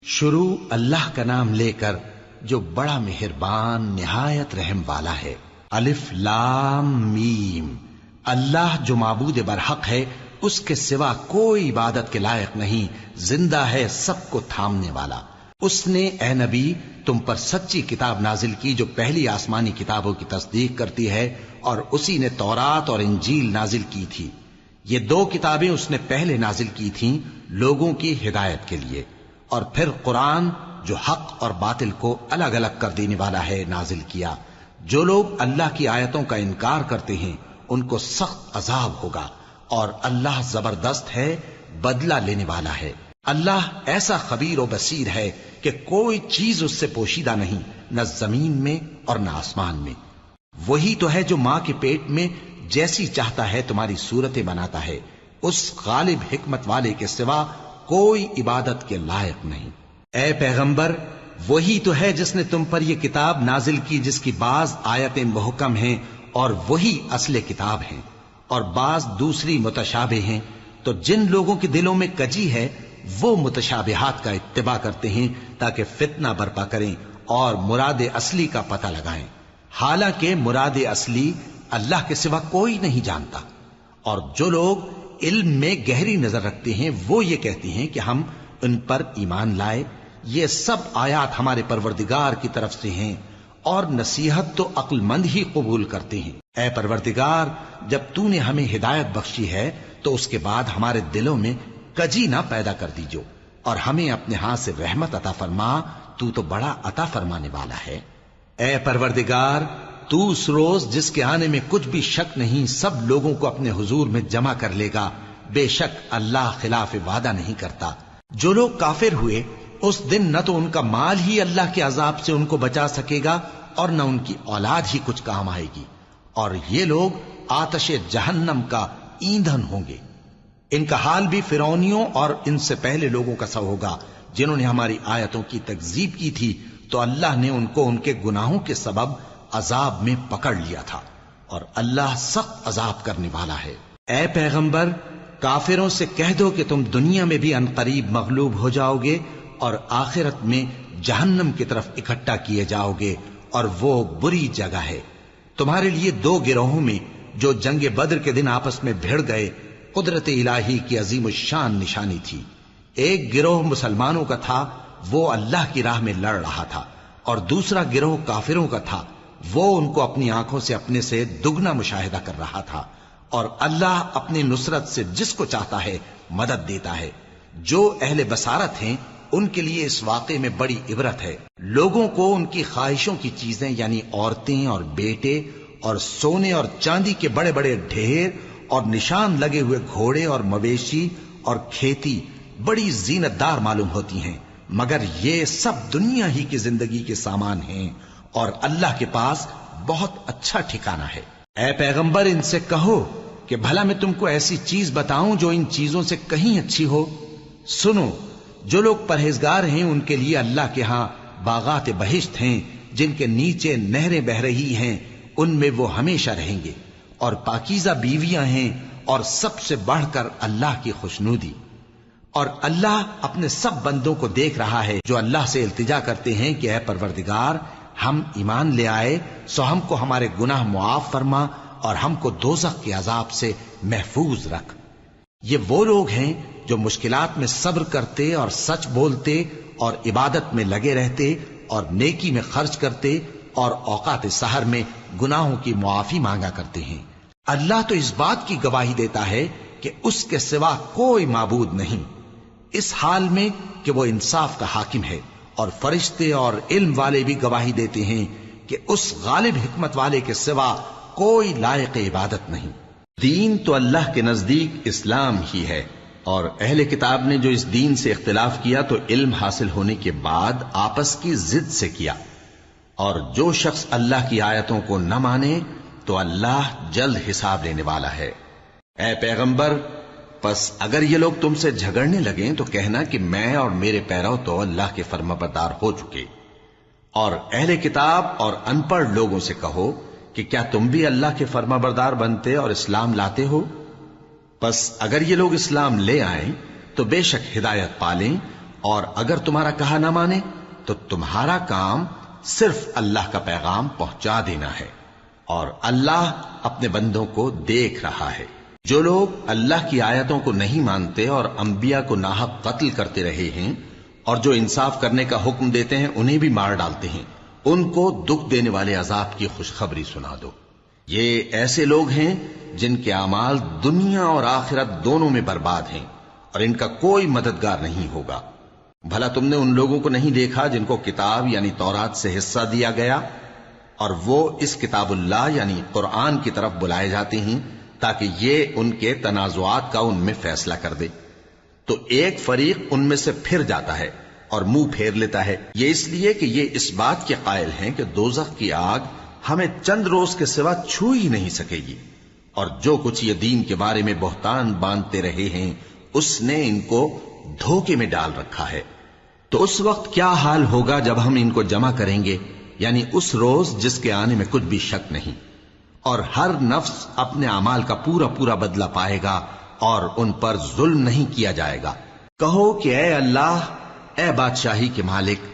شروع اللہ کا نام لے کر جو بڑا مہربان نہایت رحم والا ہے۔ الف لام میم، اللہ جو معبود برحق ہے، اس کے سوا کوئی عبادت کے لائق نہیں، زندہ ہے، سب کو تھامنے والا۔ اس نے اے نبی تم پر سچی کتاب نازل کی جو پہلی آسمانی کتابوں کی تصدیق کرتی ہے، اور اسی نے تورات اور انجیل نازل کی تھی۔ یہ دو کتابیں اس نے پہلے نازل کی تھیں لوگوں کی ہدایت کے لیے، اور پھر قرآن جو حق اور باطل کو الگ الگ کر دینے والا ہے نازل کیا۔ جو لوگ اللہ کی آیتوں کا انکار کرتے ہیں ان کو سخت عذاب ہوگا، اور اللہ زبردست ہے، بدلہ لینے والا ہے۔ اللہ ایسا خبیر و بصیر ہے کہ کوئی چیز اس سے پوشیدہ نہیں، نہ زمین میں اور نہ آسمان میں۔ وہی تو ہے جو ماں کے پیٹ میں جیسی چاہتا ہے تمہاری صورتیں بناتا ہے، اس غالب حکمت والے کے سوا کوئی عبادت کے لائق نہیں۔ اے پیغمبر، وہی تو ہے جس نے تم پر یہ کتاب نازل کی جس کی بعض آیتیں محکم ہیں اور وہی اصل کتاب ہیں، اور بعض دوسری متشابہ ہیں۔ تو جن لوگوں کے دلوں میں کجی ہے وہ متشابہات کا اتباع کرتے ہیں تاکہ فتنہ برپا کریں اور مراد اصلی کا پتہ لگائیں، حالانکہ مراد اصلی اللہ کے سوا کوئی نہیں جانتا۔ اور جو لوگ علم میں گہری نظر رکھتے ہیں وہ یہ کہتے ہیں کہ ہم ان پر ایمان لائے۔ یہ سب آیات ہمارے پروردگار کی طرف سے ہیں، اور نصیحت تو عقل مند ہی قبول کرتے ہیں۔ اے پروردگار، جب تو نے ہمیں ہدایت بخشی ہے تو اس کے بعد ہمارے دلوں میں کجی نہ پیدا کر دیجو، اور ہمیں اپنے ہاتھ سے رحمت عطا فرما، تو بڑا عطا فرمانے والا ہے۔ اے پروردگار، تو اس روز جس کے آنے میں کچھ بھی شک نہیں سب لوگوں کو اپنے حضور میں جمع کر لے گا، بے شک اللہ خلاف وعدہ نہیں کرتا۔ جو لوگ کافر ہوئے اس دن نہ تو ان کا مال ہی اللہ کے عذاب سے ان کو بچا سکے گا اور نہ ان کی اولاد ہی کچھ کام آئے گی، اور یہ لوگ آتش جہنم کا ایندھن ہوں گے۔ ان کا حال بھی فرعونیوں اور ان سے پہلے لوگوں کا سا ہوگا جنہوں نے ہماری آیتوں کی تکذیب کی تھی، تو اللہ نے ان کو ان کے گناہوں کے سبب عذاب میں پکڑ لیا تھا، اور اللہ سخت عذاب کرنے والا ہے۔ اے پیغمبر، کافروں سے کہہ دو کہ تم دنیا میں بھی عنقریب مغلوب ہو جاؤ گے اور آخرت میں جہنم کی طرف اکٹھا کیے جاؤ گے، اور وہ بری جگہ ہے۔ تمہارے لیے دو گروہوں میں جو جنگ بدر کے دن آپس میں بھڑ گئے قدرت الہی کی عظیم الشان نشانی تھی۔ ایک گروہ مسلمانوں کا تھا، وہ اللہ کی راہ میں لڑ رہا تھا، اور دوسرا گروہ کافروں کا تھا، وہ ان کو اپنی آنکھوں سے اپنے سے دگنا مشاہدہ کر رہا تھا۔ اور اللہ اپنی نصرت سے جس کو چاہتا ہے مدد دیتا ہے۔ جو اہل بصارت ہیں ان کے لیے اس واقعے میں بڑی عبرت ہے۔ لوگوں کو ان کی خواہشوں کی چیزیں یعنی عورتیں اور بیٹے اور سونے اور چاندی کے بڑے بڑے ڈھیر اور نشان لگے ہوئے گھوڑے اور مویشی اور کھیتی بڑی زینت دار معلوم ہوتی ہیں، مگر یہ سب دنیا ہی کی زندگی کے سامان ہیں، اور اللہ کے پاس بہت اچھا ٹھکانہ ہے۔ اے پیغمبر، ان سے کہو کہ بھلا میں تم کو ایسی چیز بتاؤں جو ان چیزوں سے کہیں اچھی ہو؟ سنو، جو لوگ پرہیزگار ہیں ان کے لیے اللہ کے ہاں باغات بہشت ہیں جن کے نیچے نہریں بہ رہی ہیں، ان میں وہ ہمیشہ رہیں گے، اور پاکیزہ بیویاں ہیں، اور سب سے بڑھ کر اللہ کی خوشنودی۔ اور اللہ اپنے سب بندوں کو دیکھ رہا ہے جو اللہ سے التجا کرتے ہیں کہ اے پروردگار، ہم ایمان لے آئے سو ہم کو ہمارے گناہ معاف فرما اور ہم کو دوزخ کے عذاب سے محفوظ رکھ۔ یہ وہ لوگ ہیں جو مشکلات میں صبر کرتے اور سچ بولتے اور عبادت میں لگے رہتے اور نیکی میں خرچ کرتے اور اوقات سحر میں گناہوں کی معافی مانگا کرتے ہیں۔ اللہ تو اس بات کی گواہی دیتا ہے کہ اس کے سوا کوئی معبود نہیں، اس حال میں کہ وہ انصاف کا حاکم ہے، اور فرشتے اور علم والے بھی گواہی دیتے ہیں کہ اس غالب حکمت والے کے سوا کوئی لائق عبادت نہیں۔ دین تو اللہ کے نزدیک اسلام ہی ہے، اور اہل کتاب نے جو اس دین سے اختلاف کیا تو علم حاصل ہونے کے بعد آپس کی ضد سے کیا، اور جو شخص اللہ کی آیتوں کو نہ مانے تو اللہ جلد حساب لینے والا ہے۔ اے پیغمبر، پس اگر یہ لوگ تم سے جھگڑنے لگیں تو کہنا کہ میں اور میرے پیرو تو اللہ کے فرمانبردار ہو چکے، اور اہل کتاب اور ان پڑھ لوگوں سے کہو کہ کیا تم بھی اللہ کے فرمانبردار بنتے اور اسلام لاتے ہو؟ پس اگر یہ لوگ اسلام لے آئیں تو بے شک ہدایت پالیں، اور اگر تمہارا کہا نہ مانے تو تمہارا کام صرف اللہ کا پیغام پہنچا دینا ہے، اور اللہ اپنے بندوں کو دیکھ رہا ہے۔ جو لوگ اللہ کی آیتوں کو نہیں مانتے اور انبیاء کو ناحق قتل کرتے رہے ہیں اور جو انصاف کرنے کا حکم دیتے ہیں انہیں بھی مار ڈالتے ہیں، ان کو دکھ دینے والے عذاب کی خوشخبری سنا دو۔ یہ ایسے لوگ ہیں جن کے اعمال دنیا اور آخرت دونوں میں برباد ہیں، اور ان کا کوئی مددگار نہیں ہوگا۔ بھلا تم نے ان لوگوں کو نہیں دیکھا جن کو کتاب یعنی تورات سے حصہ دیا گیا، اور وہ اس کتاب اللہ یعنی قرآن کی طرف بلائے جاتے ہیں تاکہ یہ ان کے تنازعات کا ان میں فیصلہ کر دے، تو ایک فریق ان میں سے پھر جاتا ہے اور منہ پھیر لیتا ہے، یہ اس لیے کہ یہ اس بات کے قائل ہیں کہ دوزخ کی آگ ہمیں چند روز کے سوا چھو ہی نہیں سکے گی، اور جو کچھ یہ دین کے بارے میں بہتان باندھتے رہے ہیں اس نے ان کو دھوکے میں ڈال رکھا ہے۔ تو اس وقت کیا حال ہوگا جب ہم ان کو جمع کریں گے، یعنی اس روز جس کے آنے میں کچھ بھی شک نہیں، اور ہر نفس اپنے اعمال کا پورا پورا بدلہ پائے گا اور ان پر ظلم نہیں کیا جائے گا۔ کہو کہ اے اللہ، اے بادشاہی کے مالک،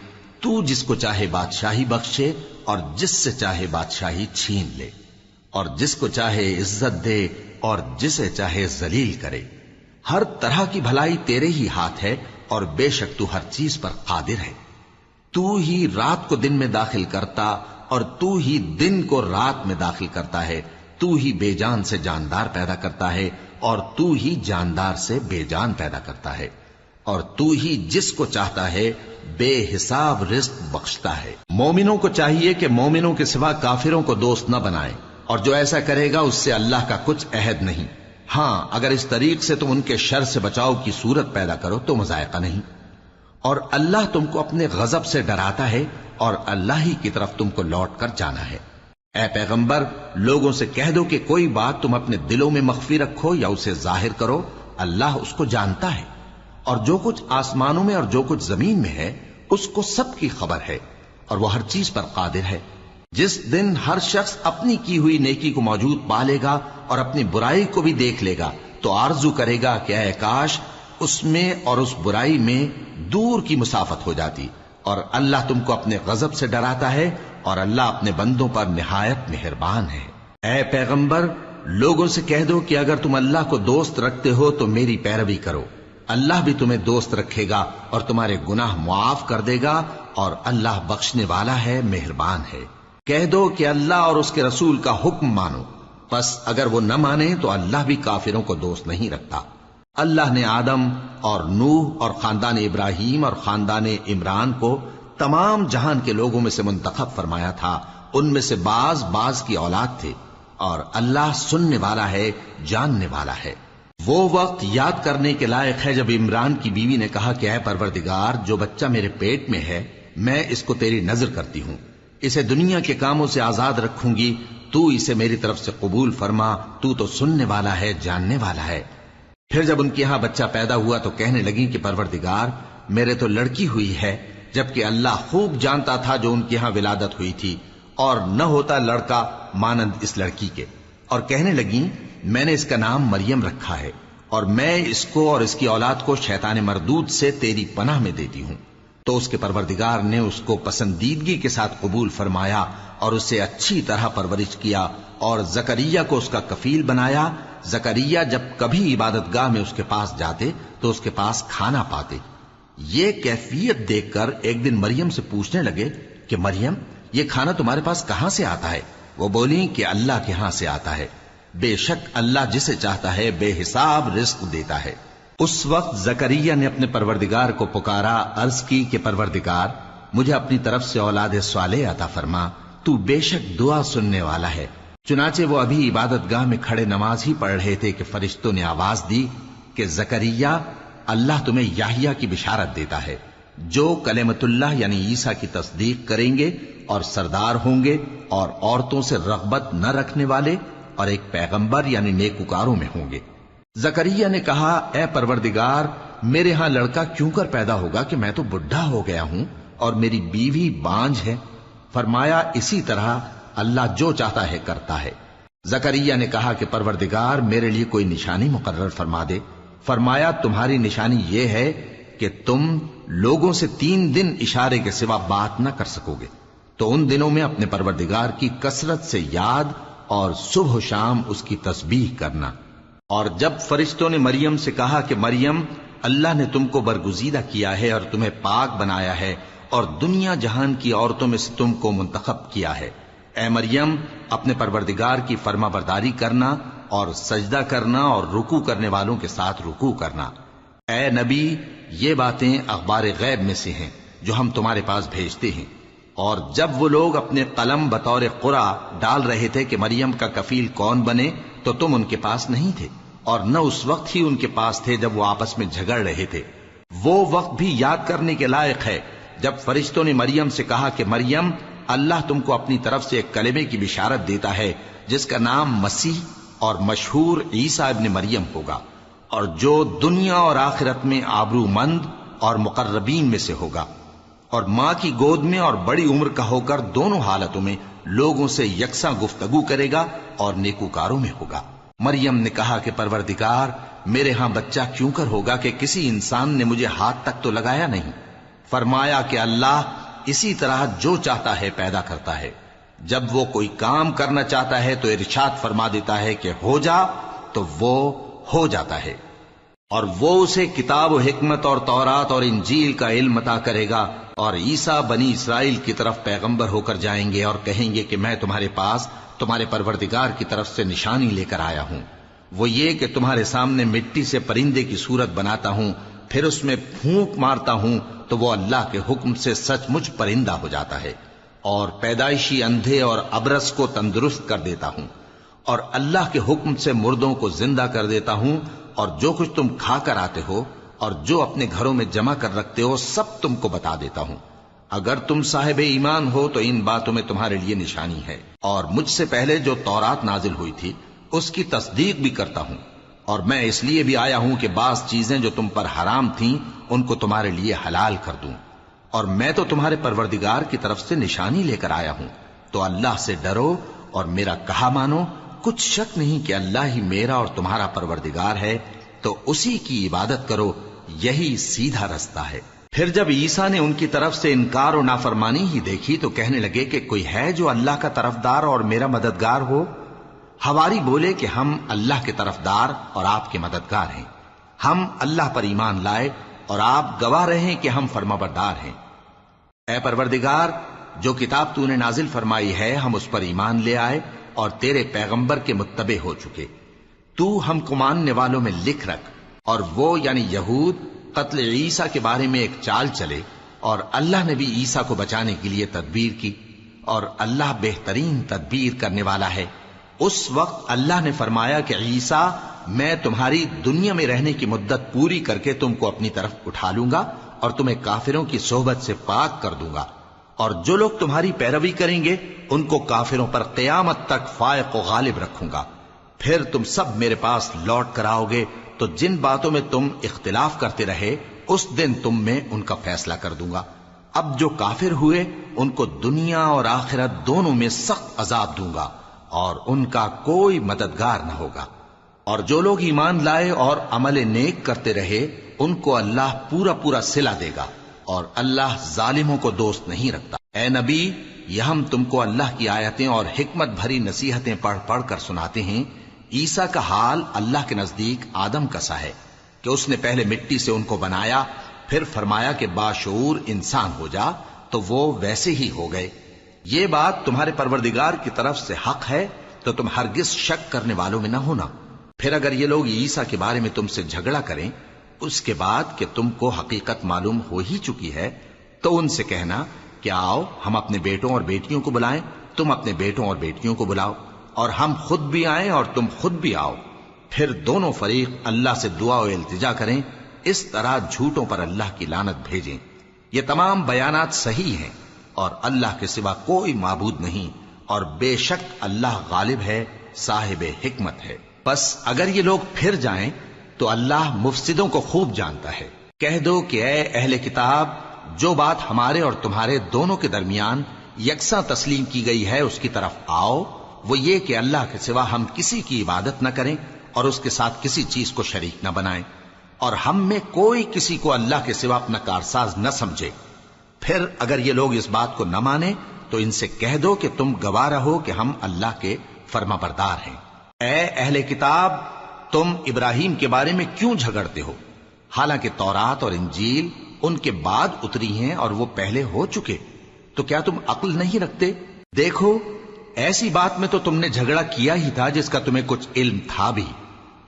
تو جس کو چاہے بادشاہی بخشے اور جس سے چاہے بادشاہی چھین لے، اور جس کو چاہے عزت دے اور جسے چاہے ذلیل کرے۔ ہر طرح کی بھلائی تیرے ہی ہاتھ ہے، اور بے شک تو ہر چیز پر قادر ہے۔ تو ہی رات کو دن میں داخل کرتا اور تو ہی دن کو رات میں داخل کرتا ہے، تو ہی بے جان سے جاندار پیدا کرتا ہے اور تو ہی جاندار سے بے جان پیدا کرتا ہے، اور تو ہی جس کو چاہتا ہے بے حساب رزق بخشتا ہے۔ مومنوں کو چاہیے کہ مومنوں کے سوا کافروں کو دوست نہ بنائیں، اور جو ایسا کرے گا اس سے اللہ کا کچھ عہد نہیں۔ ہاں، اگر اس طریق سے تم ان کے شر سے بچاؤ کی صورت پیدا کرو تو مذائقہ نہیں، اور اللہ تم کو اپنے غضب سے ڈراتا ہے، اور اللہ ہی کی طرف تم کو لوٹ کر جانا ہے۔ اے پیغمبر، لوگوں سے کہہ دو کہ کوئی بات تم اپنے دلوں میں مخفی رکھو یا اسے ظاہر کرو، اللہ اس کو جانتا ہے، اور جو کچھ آسمانوں میں اور جو کچھ زمین میں ہے اس کو سب کی خبر ہے، اور وہ ہر چیز پر قادر ہے۔ جس دن ہر شخص اپنی کی ہوئی نیکی کو موجود پا لے گا اور اپنی برائی کو بھی دیکھ لے گا تو آرزو کرے گا کہ اے کاش اس میں اور اس برائی میں دور کی مسافت ہو جاتی، اور اللہ تم کو اپنے غضب سے ڈراتا ہے، اور اللہ اپنے بندوں پر نہایت مہربان ہے۔ اے پیغمبر، لوگوں سے کہہ دو کہ اگر تم اللہ کو دوست رکھتے ہو تو میری پیروی کرو، اللہ بھی تمہیں دوست رکھے گا اور تمہارے گناہ معاف کر دے گا، اور اللہ بخشنے والا ہے، مہربان ہے۔ کہہ دو کہ اللہ اور اس کے رسول کا حکم مانو، پس اگر وہ نہ مانے تو اللہ بھی کافروں کو دوست نہیں رکھتا۔ اللہ نے آدم اور نوح اور خاندان ابراہیم اور خاندان عمران کو تمام جہان کے لوگوں میں سے منتخب فرمایا تھا، ان میں سے بعض بعض کی اولاد تھے، اور اللہ سننے والا ہے، جاننے والا ہے۔ وہ وقت یاد کرنے کے لائق ہے جب عمران کی بیوی نے کہا کہ اے پروردگار، جو بچہ میرے پیٹ میں ہے میں اس کو تیری نذر کرتی ہوں، اسے دنیا کے کاموں سے آزاد رکھوں گی، تو اسے میری طرف سے قبول فرما، تو سننے والا ہے، جاننے والا ہے۔ پھر جب ان کے ہاں بچہ پیدا ہوا تو کہنے لگی کہ پروردگار، میرے تو لڑکی ہوئی ہے، جبکہ اللہ خوب جانتا تھا جو ان کے ہاں ولادت ہوئی تھی، اور نہ ہوتا لڑکا مانند اس لڑکی کے۔ اور کہنے لگی میں نے اس کا نام مریم رکھا ہے، اور میں اس کو اور اس کی اولاد کو شیطان مردود سے تیری پناہ میں دیتی ہوں۔ تو اس کے پروردگار نے اس کو پسندیدگی کے ساتھ قبول فرمایا اور اسے اچھی طرح پرورش کیا، اور زکریا کو اس کا کفیل بنایا۔ زکریا جب کبھی عبادت گاہ میں اس کے پاس جاتے تو اس کے پاس کھانا پاتے۔ یہ کیفیت دیکھ کر ایک دن مریم سے پوچھنے لگے کہ مریم، یہ کھانا تمہارے پاس کہاں سے آتا ہے؟ وہ بولی کہ اللہ کے ہاں سے آتا ہے، بے شک اللہ جسے چاہتا ہے بے حساب رزق دیتا ہے۔ اس وقت زکریا نے اپنے پروردگار کو پکارا، عرض کی کہ پروردگار، مجھے اپنی طرف سے اولاد صالح عطا فرما، تو بے شک دعا سننے والا ہے۔ چنانچہ وہ ابھی عبادت گاہ میں کھڑے نماز ہی پڑھ رہے تھے کہ فرشتوں نے آواز دی کہ زکریا، اللہ تمہیں یحییٰ کی بشارت دیتا ہے، جو کلمۃ اللہ یعنی عیسیٰ کی تصدیق کریں گے اور سردار ہوں گے، اور عورتوں سے رغبت نہ رکھنے والے، اور ایک پیغمبر یعنی نیکوکاروں میں ہوں گے۔ زکریا نے کہا، اے پروردگار، میرے ہاں لڑکا کیوں کر پیدا ہوگا کہ میں تو بڈھا ہو گیا ہوں اور میری بیوی بانجھ ہے؟ فرمایا، اسی طرح اللہ جو چاہتا ہے کرتا ہے۔ زکریا نے کہا کہ پروردگار، میرے لیے کوئی نشانی مقرر فرما دے۔ فرمایا، تمہاری نشانی یہ ہے کہ تم لوگوں سے 3 دن اشارے کے سوا بات نہ کر سکو گے، تو ان دنوں میں اپنے پروردگار کی کثرت سے یاد اور صبح و شام اس کی تسبیح کرنا۔ اور جب فرشتوں نے مریم سے کہا کہ مریم، اللہ نے تم کو برگزیدہ کیا ہے اور تمہیں پاک بنایا ہے اور دنیا جہان کی عورتوں میں سے تم کو منتخب کیا ہے، اے مریم اپنے پروردگار کی فرما برداری کرنا اور سجدہ کرنا اور رکوع کرنے والوں کے ساتھ رکوع کرنا۔ اے نبی، یہ باتیں اخبار غیب میں سے ہیں جو ہم تمہارے پاس بھیجتے ہیں۔ اور جب وہ لوگ اپنے قلم بطور قرعہ ڈال رہے تھے کہ مریم کا کفیل کون بنے، تو تم ان کے پاس نہیں تھے، اور نہ اس وقت ہی ان کے پاس تھے جب وہ آپس میں جھگڑ رہے تھے۔ وہ وقت بھی یاد کرنے کے لائق ہے جب فرشتوں نے مریم سے کہا کہ مریم، اللہ تم کو اپنی طرف سے ایک کلمے کی بشارت دیتا ہے جس کا نام مسیح اور مشہور عیسیٰ ابن مریم ہوگا، اور جو دنیا اور آخرت میں آبرو مند اور مقربین میں سے ہوگا، اور ماں کی گود میں اور بڑی عمر کا ہو کر دونوں حالتوں میں لوگوں سے یکساں گفتگو کرے گا اور نیکوکاروں میں ہوگا۔ مریم نے کہا کہ پروردگار، میرے ہاں بچہ کیوں کر ہوگا کہ کسی انسان نے مجھے ہاتھ تک تو لگایا نہیں۔ فرمایا کہ اللہ اسی طرح جو چاہتا ہے پیدا کرتا ہے، جب وہ کوئی کام کرنا چاہتا ہے تو ارشاد فرما دیتا ہے کہ ہو جا، تو وہ ہو جاتا ہے۔ اور وہ اسے کتاب و حکمت اور تورات اور انجیل کا علم عطا کرے گا، اور عیسیٰ بنی اسرائیل کی طرف پیغمبر ہو کر جائیں گے اور کہیں گے کہ میں تمہارے پاس تمہارے پروردگار کی طرف سے نشانی لے کر آیا ہوں، وہ یہ کہ تمہارے سامنے مٹی سے پرندے کی صورت بناتا ہوں، پھر اس میں پھونک مارتا ہوں تو وہ اللہ کے حکم سے سچ مچ پرندہ ہو جاتا ہے، اور پیدائشی اندھے اور ابرص کو تندرست کر دیتا ہوں، اور اللہ کے حکم سے مردوں کو زندہ کر دیتا ہوں، اور جو کچھ تم کھا کر آتے ہو اور جو اپنے گھروں میں جمع کر رکھتے ہو سب تم کو بتا دیتا ہوں۔ اگر تم صاحب ایمان ہو تو ان باتوں میں تمہارے لیے نشانی ہے، اور مجھ سے پہلے جو تورات نازل ہوئی تھی اس کی تصدیق بھی کرتا ہوں، اور میں اس لیے بھی آیا ہوں کہ بعض چیزیں جو تم پر حرام تھیں ان کو تمہارے لیے حلال کر دوں، اور میں تو تمہارے پروردگار کی طرف سے نشانی لے کر آیا ہوں۔ تو اللہ سے ڈرو اور میرا کہا مانو، کچھ شک نہیں کہ اللہ ہی میرا اور تمہارا پروردگار ہے، تو اسی کی عبادت کرو، یہی سیدھا رستہ ہے۔ پھر جب عیسیٰ نے ان کی طرف سے انکار و نافرمانی ہی دیکھی تو کہنے لگے کہ کوئی ہے جو اللہ کا طرفدار اور میرا مددگار ہو؟ حواری بولے کہ ہم اللہ کے طرفدار اور آپ کے مددگار ہیں، ہم اللہ پر ایمان لائے اور آپ گواہ رہے کہ ہم فرمانبردار ہیں۔ اے پروردگار، جو کتاب تو نے نازل فرمائی ہے ہم اس پر ایمان لے آئے اور تیرے پیغمبر کے متبع ہو چکے، تو ہم کو ماننے والوں میں لکھ رکھ۔ اور وہ یعنی یہود قتل عیسیٰ کے بارے میں ایک چال چلے، اور اللہ نے بھی عیسیٰ کو بچانے کے لیے تدبیر کی، اور اللہ بہترین تدبیر کرنے والا ہے۔ اس وقت اللہ نے فرمایا کہ عیسیٰ، میں تمہاری دنیا میں رہنے کی مدت پوری کر کے تم کو اپنی طرف اٹھا لوں گا اور تمہیں کافروں کی صحبت سے پاک کر دوں گا، اور جو لوگ تمہاری پیروی کریں گے ان کو کافروں پر قیامت تک فائق و غالب رکھوں گا۔ پھر تم سب میرے پاس لوٹ کر آؤ گے تو جن باتوں میں تم اختلاف کرتے رہے اس دن تم میں ان کا فیصلہ کر دوں گا۔ اب جو کافر ہوئے ان کو دنیا اور آخرت دونوں میں سخت عذاب دوں گا، اور ان کا کوئی مددگار نہ ہوگا۔ اور جو لوگ ایمان لائے اور عمل نیک کرتے رہے ان کو اللہ پورا پورا صلہ دے گا، اور اللہ ظالموں کو دوست نہیں رکھتا۔ اے نبی، یہ ہم تم کو اللہ کی آیتیں اور حکمت بھری نصیحتیں پڑھ پڑھ کر سناتے ہیں۔ عیسیٰ کا حال اللہ کے نزدیک آدم کا سا ہے کہ اس نے پہلے مٹی سے ان کو بنایا، پھر فرمایا کہ باشعور انسان ہو جا، تو وہ ویسے ہی ہو گئے۔ یہ بات تمہارے پروردگار کی طرف سے حق ہے، تو تم ہرگز شک کرنے والوں میں نہ ہونا۔ پھر اگر یہ لوگ عیسیٰ کے بارے میں تم سے جھگڑا کریں اس کے بعد کہ تم کو حقیقت معلوم ہو ہی چکی ہے، تو ان سے کہنا کہ آؤ ہم اپنے بیٹوں اور بیٹیوں کو بلائیں، تم اپنے بیٹوں اور بیٹیوں کو بلاؤ، اور ہم خود بھی آئیں اور تم خود بھی آؤ، پھر دونوں فریق اللہ سے دعا و التجا کریں، اس طرح جھوٹوں پر اللہ کی لعنت بھیجیں۔ یہ تمام بیانات صحیح ہیں، اور اللہ کے سوا کوئی معبود نہیں، اور بے شک اللہ غالب ہے، صاحب حکمت ہے۔ بس اگر یہ لوگ پھر جائیں تو اللہ مفسدوں کو خوب جانتا ہے۔ کہہ دو کہ اے اہل کتاب، جو بات ہمارے اور تمہارے دونوں کے درمیان یکساں تسلیم کی گئی ہے اس کی طرف آؤ، وہ یہ کہ اللہ کے سوا ہم کسی کی عبادت نہ کریں اور اس کے ساتھ کسی چیز کو شریک نہ بنائیں۔ اور ہم میں کوئی کسی کو اللہ کے سوا اپنا کارساز نہ سمجھے۔ پھر اگر یہ لوگ اس بات کو نہ مانے تو ان سے کہہ دو کہ تم گواہ رہو کہ ہم اللہ کے فرما بردار ہیں۔ اے اہل کتاب، تم ابراہیم کے بارے میں کیوں جھگڑتے ہو؟ حالانکہ تورات اور انجیل ان کے بعد اتری ہیں اور وہ پہلے ہو چکے، تو کیا تم عقل نہیں رکھتے؟ دیکھو، ایسی بات میں تو تم نے جھگڑا کیا ہی تھا جس کا تمہیں کچھ علم تھا بھی،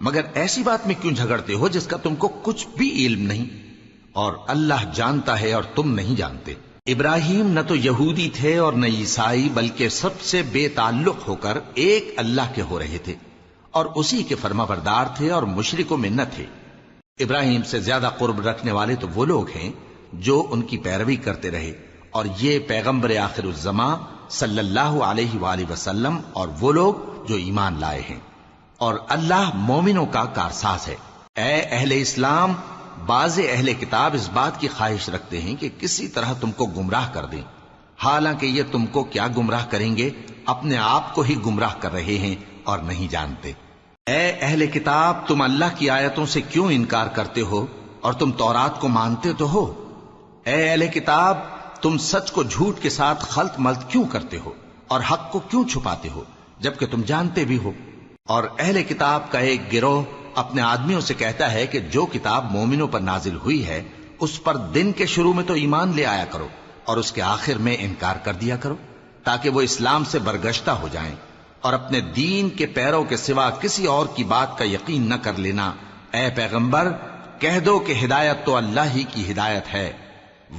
مگر ایسی بات میں کیوں جھگڑتے ہو جس کا تم کو کچھ بھی علم نہیں؟ اور اللہ جانتا ہے اور تم نہیں جانتے۔ ابراہیم نہ تو یہودی تھے اور نہ عیسائی، بلکہ سب سے بے تعلق ہو کر ایک اللہ کے ہو رہے تھے اور اسی کے فرما بردار تھے اور مشرکوں میں نہ تھے۔ ابراہیم سے زیادہ قرب رکھنے والے تو وہ لوگ ہیں جو ان کی پیروی کرتے رہے، اور یہ پیغمبر آخر الزماں صلی اللہ علیہ وآلہ وسلم اور وہ لوگ جو ایمان لائے ہیں، اور اللہ مومنوں کا کارساز ہے۔ اے اہل اسلام، بعض اہل کتاب اس بات کی خواہش رکھتے ہیں کہ کسی طرح تم کو گمراہ کر دیں، حالانکہ یہ تم کو کیا گمراہ کریں گے، اپنے آپ کو ہی گمراہ کر رہے ہیں اور نہیں جانتے۔ اے اہل کتاب، تم اللہ کی آیتوں سے کیوں انکار کرتے ہو اور تم تورات کو مانتے تو ہو؟ اے اہل کتاب، تم سچ کو جھوٹ کے ساتھ خلط ملط کیوں کرتے ہو اور حق کو کیوں چھپاتے ہو جبکہ تم جانتے بھی ہو؟ اور اہل کتاب کا ایک گروہ اپنے آدمیوں سے کہتا ہے کہ جو کتاب مومنوں پر نازل ہوئی ہے اس پر دن کے شروع میں تو ایمان لے آیا کرو اور اس کے آخر میں انکار کر دیا کرو، تاکہ وہ اسلام سے برگشتہ ہو جائیں، اور اپنے دین کے پیروں کے سوا کسی اور کی بات کا یقین نہ کر لینا۔ اے پیغمبر، کہہ دو کہ ہدایت تو اللہ ہی کی ہدایت ہے۔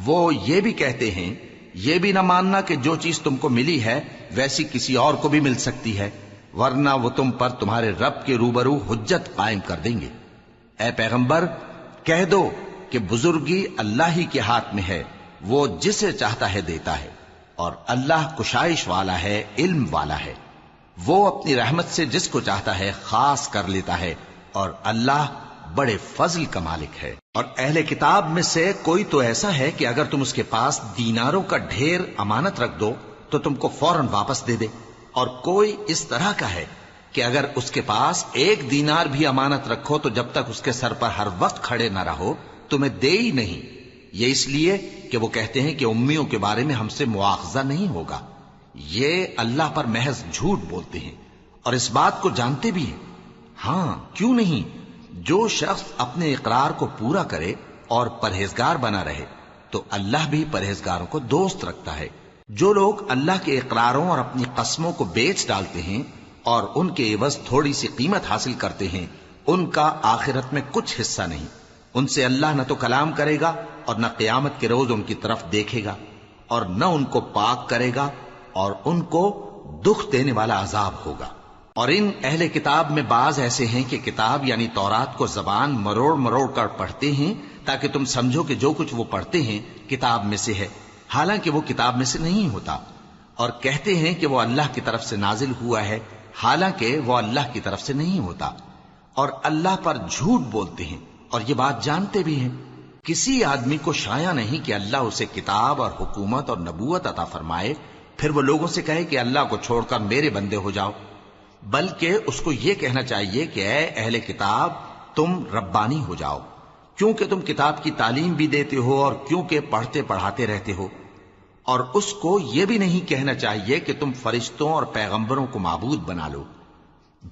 وہ یہ بھی کہتے ہیں، یہ بھی نہ ماننا کہ جو چیز تم کو ملی ہے ویسی کسی اور کو بھی مل سکتی ہے، ورنہ وہ تم پر تمہارے رب کے روبرو حجت قائم کر دیں گے۔ اے پیغمبر، کہہ دو کہ بزرگی اللہ ہی کے ہاتھ میں ہے، وہ جسے چاہتا ہے دیتا ہے، اور اللہ کشائش والا ہے، علم والا ہے۔ وہ اپنی رحمت سے جس کو چاہتا ہے خاص کر لیتا ہے، اور اللہ بڑے فضل کا مالک ہے۔ اور اہل کتاب میں سے کوئی تو ایسا ہے کہ اگر تم اس کے پاس دیناروں کا ڈھیر امانت رکھ دو تو تم کو فوراً واپس دے دے، اور کوئی اس طرح کا ہے کہ اگر اس کے پاس 1 دینار بھی امانت رکھو تو جب تک اس کے سر پر ہر وقت کھڑے نہ رہو تمہیں دے ہی نہیں۔ یہ اس لیے کہ وہ کہتے ہیں کہ امیوں کے بارے میں ہم سے مواخذہ نہیں ہوگا۔ یہ اللہ پر محض جھوٹ بولتے ہیں اور اس بات کو جانتے بھی ہیں۔ ہاں، کیوں نہیں، جو شخص اپنے اقرار کو پورا کرے اور پرہیزگار بنا رہے تو اللہ بھی پرہیزگاروں کو دوست رکھتا ہے۔ جو لوگ اللہ کے اقراروں اور اپنی قسموں کو بیچ ڈالتے ہیں اور ان کے عوض تھوڑی سی قیمت حاصل کرتے ہیں، ان کا آخرت میں کچھ حصہ نہیں۔ ان سے اللہ نہ تو کلام کرے گا اور نہ قیامت کے روز ان کی طرف دیکھے گا، اور نہ ان کو پاک کرے گا، اور ان کو دکھ دینے والا عذاب ہوگا۔ اور ان اہل کتاب میں بعض ایسے ہیں کہ کتاب یعنی تورات کو زبان مروڑ مروڑ کر پڑھتے ہیں تاکہ تم سمجھو کہ جو کچھ وہ پڑھتے ہیں کتاب میں سے ہے، حالانکہ وہ کتاب میں سے نہیں ہوتا، اور کہتے ہیں کہ وہ اللہ کی طرف سے نازل ہوا ہے، حالانکہ وہ اللہ کی طرف سے نہیں ہوتا، اور اللہ پر جھوٹ بولتے ہیں اور یہ بات جانتے بھی ہیں۔ کسی آدمی کو شایع نہیں کہ اللہ اسے کتاب اور حکومت اور نبوت عطا فرمائے پھر وہ لوگوں سے کہے کہ اللہ کو چھوڑ کر میرے بندے ہو جاؤ، بلکہ اس کو یہ کہنا چاہیے کہ اے اہل کتاب، تم ربانی ہو جاؤ، کیونکہ تم کتاب کی تعلیم بھی دیتے ہو اور کیونکہ پڑھتے پڑھاتے رہتے ہو۔ اور اس کو یہ بھی نہیں کہنا چاہیے کہ تم فرشتوں اور پیغمبروں کو معبود بنا لو۔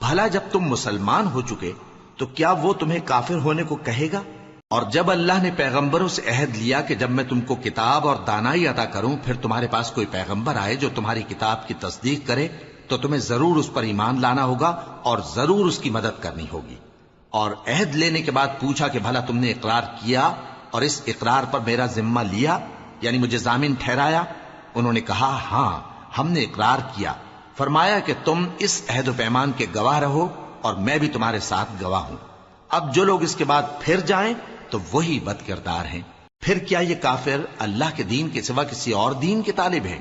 بھلا جب تم مسلمان ہو چکے تو کیا وہ تمہیں کافر ہونے کو کہے گا؟ اور جب اللہ نے پیغمبروں سے عہد لیا کہ جب میں تم کو کتاب اور دانائی عطا کروں پھر تمہارے پاس کوئی پیغمبر آئے جو تمہاری کتاب کی تصدیق کرے تو تمہیں ضرور اس پر ایمان لانا ہوگا اور ضرور اس کی مدد کرنی ہوگی۔ اور عہد لینے کے بعد پوچھا کہ بھلا تم نے اقرار کیا اور اس اقرار پر میرا ذمہ لیا، یعنی مجھے ضامن ٹھہرایا؟ انہوں نے کہا ہاں، ہم نے اقرار کیا۔ فرمایا کہ تم اس عہد و پیمان کے گواہ رہو اور میں بھی تمہارے ساتھ گواہ ہوں۔ اب جو لوگ اس کے بعد پھر جائیں تو وہی بد کردار ہیں۔ پھر کیا یہ کافر اللہ کے دین کے سوا کسی اور دین کے طالب ہیں؟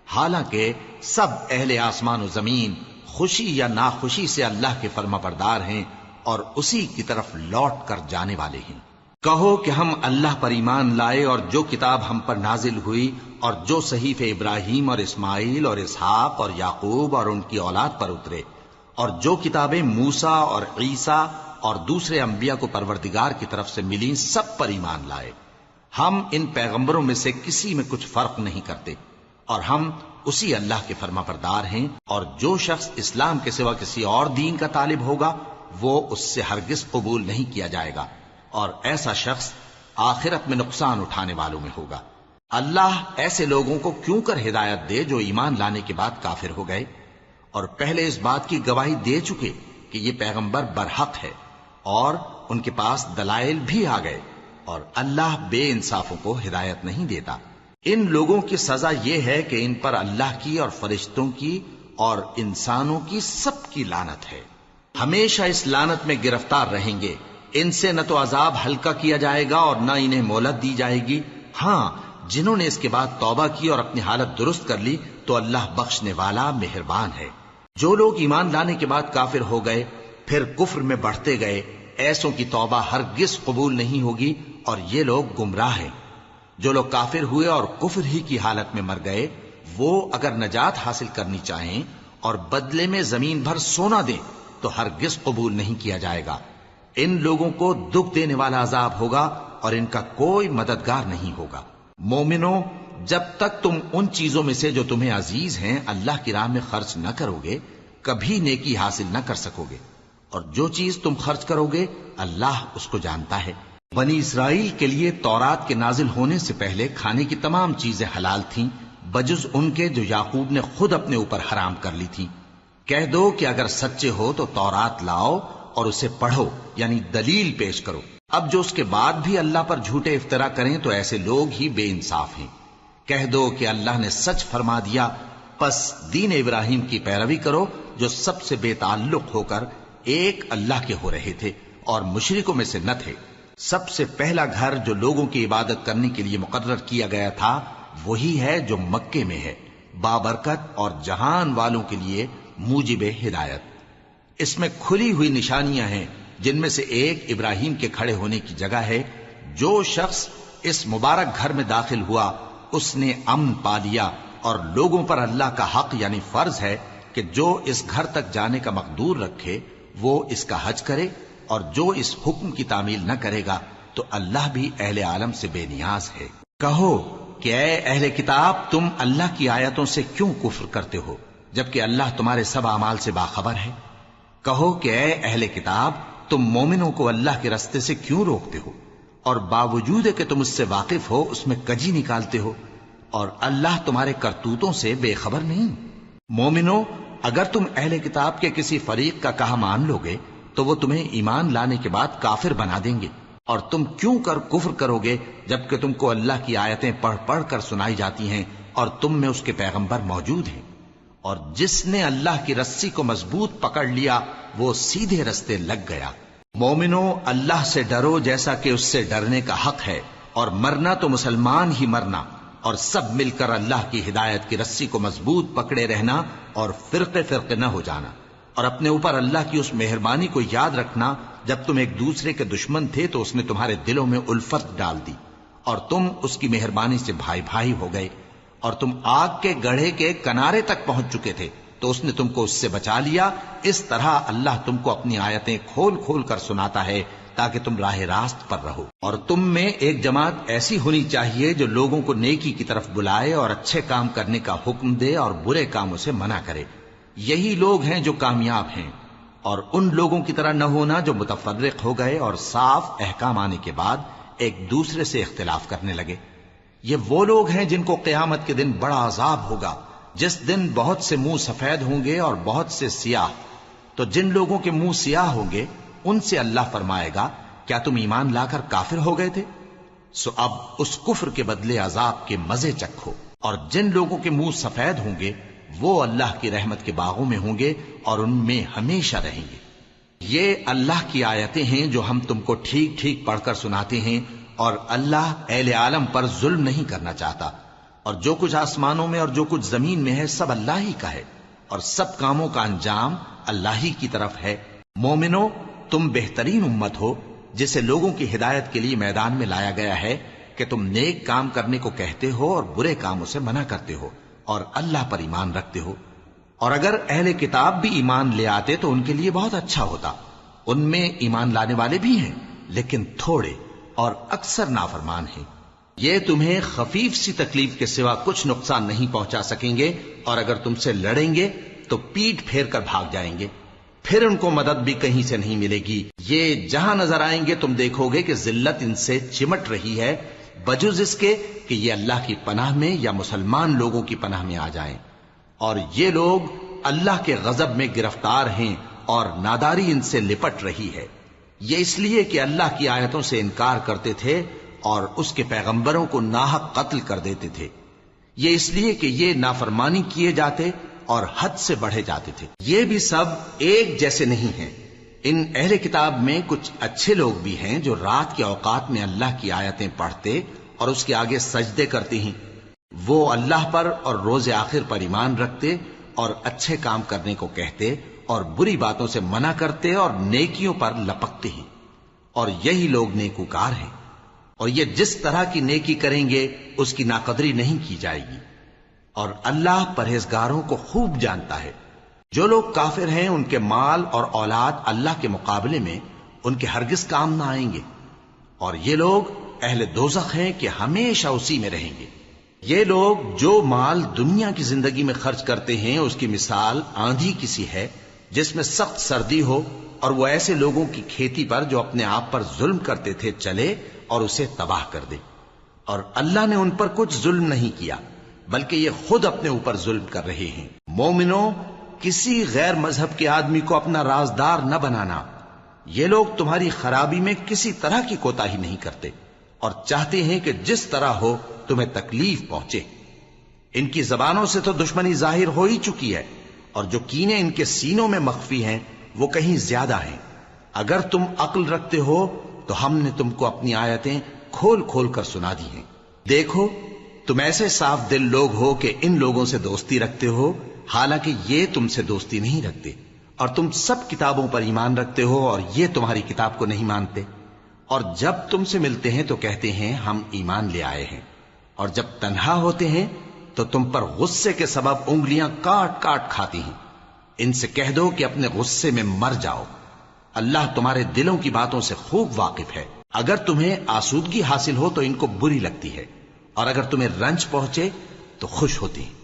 حالانکہ سب اہل آسمان و زمین خوشی یا ناخوشی سے اللہ کے فرما بردار ہیں اور اسی کی طرف لوٹ کر جانے والے ہیں۔ کہو کہ ہم اللہ پر ایمان لائے اور جو کتاب ہم پر نازل ہوئی اور جو صحیفے ابراہیم اور اسماعیل اور اسحاق اور یعقوب اور ان کی اولاد پر اترے، اور جو کتابیں موسیٰ اور عیسیٰ اور دوسرے انبیاء کو پروردگار کی طرف سے ملی سب پر ایمان لائے۔ ہم ان پیغمبروں میں سے کسی میں کچھ فرق نہیں کرتے، اور ہم اسی اللہ کے فرما بردار ہیں، اور جو شخص اسلام کے سوا کسی اور دین کا طالب ہوگا وہ اس سے ہرگز قبول نہیں کیا جائے گا، اور ایسا شخص آخرت میں نقصان اٹھانے والوں میں ہوگا۔ اللہ ایسے لوگوں کو کیوں کر ہدایت دے جو ایمان لانے کے بعد کافر ہو گئے اور پہلے اس بات کی گواہی دے چکے کہ یہ پیغمبر برحق ہے اور ان کے پاس دلائل بھی آ گئے، اور اللہ بے انصافوں کو ہدایت نہیں دیتا۔ ان لوگوں کی سزا یہ ہے کہ ان پر اللہ کی اور فرشتوں کی اور انسانوں کی سب کی لعنت ہے، ہمیشہ اس لعنت میں گرفتار رہیں گے۔ ان سے نہ تو عذاب ہلکا کیا جائے گا اور نہ انہیں مہلت دی جائے گی۔ ہاں، جنہوں نے اس کے بعد توبہ کی اور اپنی حالت درست کر لی تو اللہ بخشنے والا مہربان ہے۔ جو لوگ ایمان لانے کے بعد کافر ہو گئے پھر کفر میں بڑھتے گئے، ایسوں کی توبہ ہرگز قبول نہیں ہوگی، اور یہ لوگ گمراہ ہیں۔ جو لوگ کافر ہوئے اور کفر ہی کی حالت میں مر گئے، وہ اگر نجات حاصل کرنی چاہیں اور بدلے میں زمین بھر سونا دیں تو ہرگز قبول نہیں کیا جائے گا۔ ان لوگوں کو دکھ دینے والا عذاب ہوگا اور ان کا کوئی مددگار نہیں ہوگا۔ مومنو، جب تک تم ان چیزوں میں سے جو تمہیں عزیز ہیں اللہ کی راہ میں خرچ نہ کرو گے کبھی نیکی حاصل نہ کر سکو گے، اور جو چیز تم خرچ کرو گے اللہ اس کو جانتا ہے۔ بنی اسرائیل کے لیے تورات کے نازل ہونے سے پہلے کھانے کی تمام چیزیں حلال تھیں بجز ان کے جو یعقوب نے خود اپنے اوپر حرام کر لی تھی۔ کہہ دو کہ اگر سچے ہو تو تورات لاؤ اور اسے پڑھو، یعنی دلیل پیش کرو۔ اب جو اس کے بعد بھی اللہ پر جھوٹے افطرا کریں تو ایسے لوگ ہی بے انصاف ہیں۔ کہہ دو کہ اللہ نے سچ فرما دیا، پس دین ابراہیم کی پیروی کرو جو سب سے بے تعلق ہو کر ایک اللہ کے ہو رہے تھے اور مشرکوں میں سے نہ تھے۔ سب سے پہلا گھر جو لوگوں کی عبادت کرنے کے لیے مقرر کیا گیا تھا وہی ہے جو مکے میں ہے، بابرکت اور جہان والوں کے لیے موجب ہدایت۔ اس میں کھلی ہوئی نشانیاں ہیں، جن میں سے ایک ابراہیم کے کھڑے ہونے کی جگہ ہے۔ جو شخص اس مبارک گھر میں داخل ہوا اس نے امن پا لیا، اور لوگوں پر اللہ کا حق یعنی فرض ہے کہ جو اس گھر تک جانے کا مقدور رکھے وہ اس کا حج کرے، اور جو اس حکم کی تعمیل نہ کرے گا تو اللہ بھی اہل عالم سے بے نیاز ہے۔ کہو کہ اے اہل کتاب، تم اللہ کی آیتوں سے کیوں کفر کرتے ہو جبکہ اللہ تمہارے سب اعمال سے باخبر ہے؟ کہو کہ اے اہل کتاب، تم مومنوں کو اللہ کے رستے سے کیوں روکتے ہو، اور باوجود کہ تم اس سے واقف ہو اس میں کجی نکالتے ہو، اور اللہ تمہارے کرتوتوں سے بے خبر نہیں؟ مومنو، اگر تم اہل کتاب کے کسی فریق کا کہا مان لو گے تو وہ تمہیں ایمان لانے کے بعد کافر بنا دیں گے، اور تم کیوں کر کفر کرو گے جبکہ تم کو اللہ کی آیتیں پڑھ پڑھ کر سنائی جاتی ہیں اور تم میں اس کے پیغمبر موجود ہیں؟ اور جس نے اللہ کی رسی کو مضبوط پکڑ لیا وہ سیدھے رستے لگ گیا۔ مومنو، اللہ سے ڈرو جیسا کہ اس سے ڈرنے کا حق ہے، اور مرنا تو مسلمان ہی مرنا، اور سب مل کر اللہ کی ہدایت کی رسی کو مضبوط پکڑے رہنا اور فرقے فرقے نہ ہو جانا، اور اپنے اوپر اللہ کی اس مہربانی کو یاد رکھنا جب تم ایک دوسرے کے دشمن تھے تو اس نے تمہارے دلوں میں الفت ڈال دی اور تم اس کی مہربانی سے بھائی بھائی ہو گئے، اور تم آگ کے گڑھے کے کنارے تک پہنچ چکے تھے تو اس نے تم کو اس سے بچا لیا۔ اس طرح اللہ تم کو اپنی آیتیں کھول کھول کر سناتا ہے تاکہ تم راہ راست پر رہو۔ اور تم میں ایک جماعت ایسی ہونی چاہیے جو لوگوں کو نیکی کی طرف بلائے اور اچھے کام کرنے کا حکم دے اور برے کاموں سے منع کرے۔ یہی لوگ ہیں جو کامیاب ہیں، اور ان لوگوں کی طرح نہ ہونا جو متفرق ہو گئے اور صاف احکام آنے کے بعد ایک دوسرے سے اختلاف کرنے لگے۔ یہ وہ لوگ ہیں جن کو قیامت کے دن بڑا عذاب ہوگا، جس دن بہت سے منہ سفید ہوں گے اور بہت سے سیاہ۔ تو جن لوگوں کے منہ سیاہ ہوں گے ان سے اللہ فرمائے گا، کیا تم ایمان لا کر کافر ہو گئے تھے؟ سو اب اس کفر کے بدلے عذاب کے مزے چکھو۔ اور جن لوگوں کے منہ سفید ہوں گے وہ اللہ کی رحمت کے باغوں میں ہوں گے اور ان میں ہمیشہ رہیں گے۔ یہ اللہ کی آیتیں ہیں جو ہم تم کو ٹھیک ٹھیک پڑھ کر سناتے ہیں، اور اللہ اہل عالم پر ظلم نہیں کرنا چاہتا، اور جو کچھ آسمانوں میں اور جو کچھ زمین میں ہے سب اللہ ہی کا ہے، اور سب کاموں کا انجام اللہ ہی کی طرف ہے۔ مومنو، تم بہترین امت ہو جسے لوگوں کی ہدایت کے لیے میدان میں لایا گیا ہے کہ تم نیک کام کرنے کو کہتے ہو اور برے کاموں سے منع کرتے ہو اور اللہ پر ایمان رکھتے ہو۔ اور اگر اہل کتاب بھی ایمان لے آتے تو ان کے لیے بہت اچھا ہوتا، ان میں ایمان لانے والے بھی ہیں لیکن تھوڑے اور اکثر نافرمان ہیں۔ یہ تمہیں خفیف سی تکلیف کے سوا کچھ نقصان نہیں پہنچا سکیں گے، اور اگر تم سے لڑیں گے تو پیٹ پھیر کر بھاگ جائیں گے، پھر ان کو مدد بھی کہیں سے نہیں ملے گی۔ یہ جہاں نظر آئیں گے تم دیکھو گے کہ ذلت ان سے چمٹ رہی ہے، بجز اس کے کہ یہ اللہ کی پناہ میں یا مسلمان لوگوں کی پناہ میں آ جائیں، اور یہ لوگ اللہ کے غضب میں گرفتار ہیں اور ناداری ان سے لپٹ رہی ہے۔ یہ اس لیے کہ اللہ کی آیتوں سے انکار کرتے تھے اور اس کے پیغمبروں کو ناحق قتل کر دیتے تھے۔ یہ اس لیے کہ یہ نافرمانی کیے جاتے اور حد سے بڑھے جاتے تھے۔ یہ بھی سب ایک جیسے نہیں ہیں۔ ان اہل کتاب میں کچھ اچھے لوگ بھی ہیں جو رات کے اوقات میں اللہ کی آیتیں پڑھتے اور اس کے آگے سجدے کرتے ہیں۔ وہ اللہ پر اور روز آخر پر ایمان رکھتے اور اچھے کام کرنے کو کہتے اور بری باتوں سے منع کرتے اور نیکیوں پر لپکتے ہیں، اور یہی لوگ نیکوکار ہیں۔ اور یہ جس طرح کی نیکی کریں گے اس کی ناقدری نہیں کی جائے گی، اور اللہ پرہیزگاروں کو خوب جانتا ہے۔ جو لوگ کافر ہیں ان کے مال اور اولاد اللہ کے مقابلے میں ان کے ہرگز کام نہ آئیں گے، اور یہ لوگ اہل دوزخ ہیں کہ ہمیشہ اسی میں رہیں گے۔ یہ لوگ جو مال دنیا کی زندگی میں خرچ کرتے ہیں اس کی مثال آندھی کسی ہے جس میں سخت سردی ہو، اور وہ ایسے لوگوں کی کھیتی پر جو اپنے آپ پر ظلم کرتے تھے چلے اور اسے تباہ کر دے۔ اور اللہ نے ان پر کچھ ظلم نہیں کیا بلکہ یہ خود اپنے اوپر ظلم کر رہے ہیں۔ مومنوں، کسی غیر مذہب کے آدمی کو اپنا رازدار نہ بنانا۔ یہ لوگ تمہاری خرابی میں کسی طرح کی کوتاہی نہیں کرتے اور چاہتے ہیں کہ جس طرح ہو تمہیں تکلیف پہنچے۔ ان کی زبانوں سے تو دشمنی ظاہر ہو ہی چکی ہے، اور جو کینے ان کے سینوں میں مخفی ہیں وہ کہیں زیادہ ہیں۔ اگر تم عقل رکھتے ہو تو ہم نے تم کو اپنی آیتیں کھول کھول کر سنا دی ہیں۔ دیکھو، تم ایسے صاف دل لوگ ہو کہ ان لوگوں سے دوستی رکھتے ہو، حالانکہ یہ تم سے دوستی نہیں رکھتے، اور تم سب کتابوں پر ایمان رکھتے ہو اور یہ تمہاری کتاب کو نہیں مانتے، اور جب تم سے ملتے ہیں تو کہتے ہیں ہم ایمان لے آئے ہیں، اور جب تنہا ہوتے ہیں تو تم پر غصے کے سبب انگلیاں کاٹ کاٹ کھاتی ہیں۔ ان سے کہہ دو کہ اپنے غصے میں مر جاؤ، اللہ تمہارے دلوں کی باتوں سے خوب واقف ہے۔ اگر تمہیں آسودگی حاصل ہو تو ان کو بری لگتی ہے، اور اگر تمہیں رنج پہنچے تو خوش ہوتی ہیں،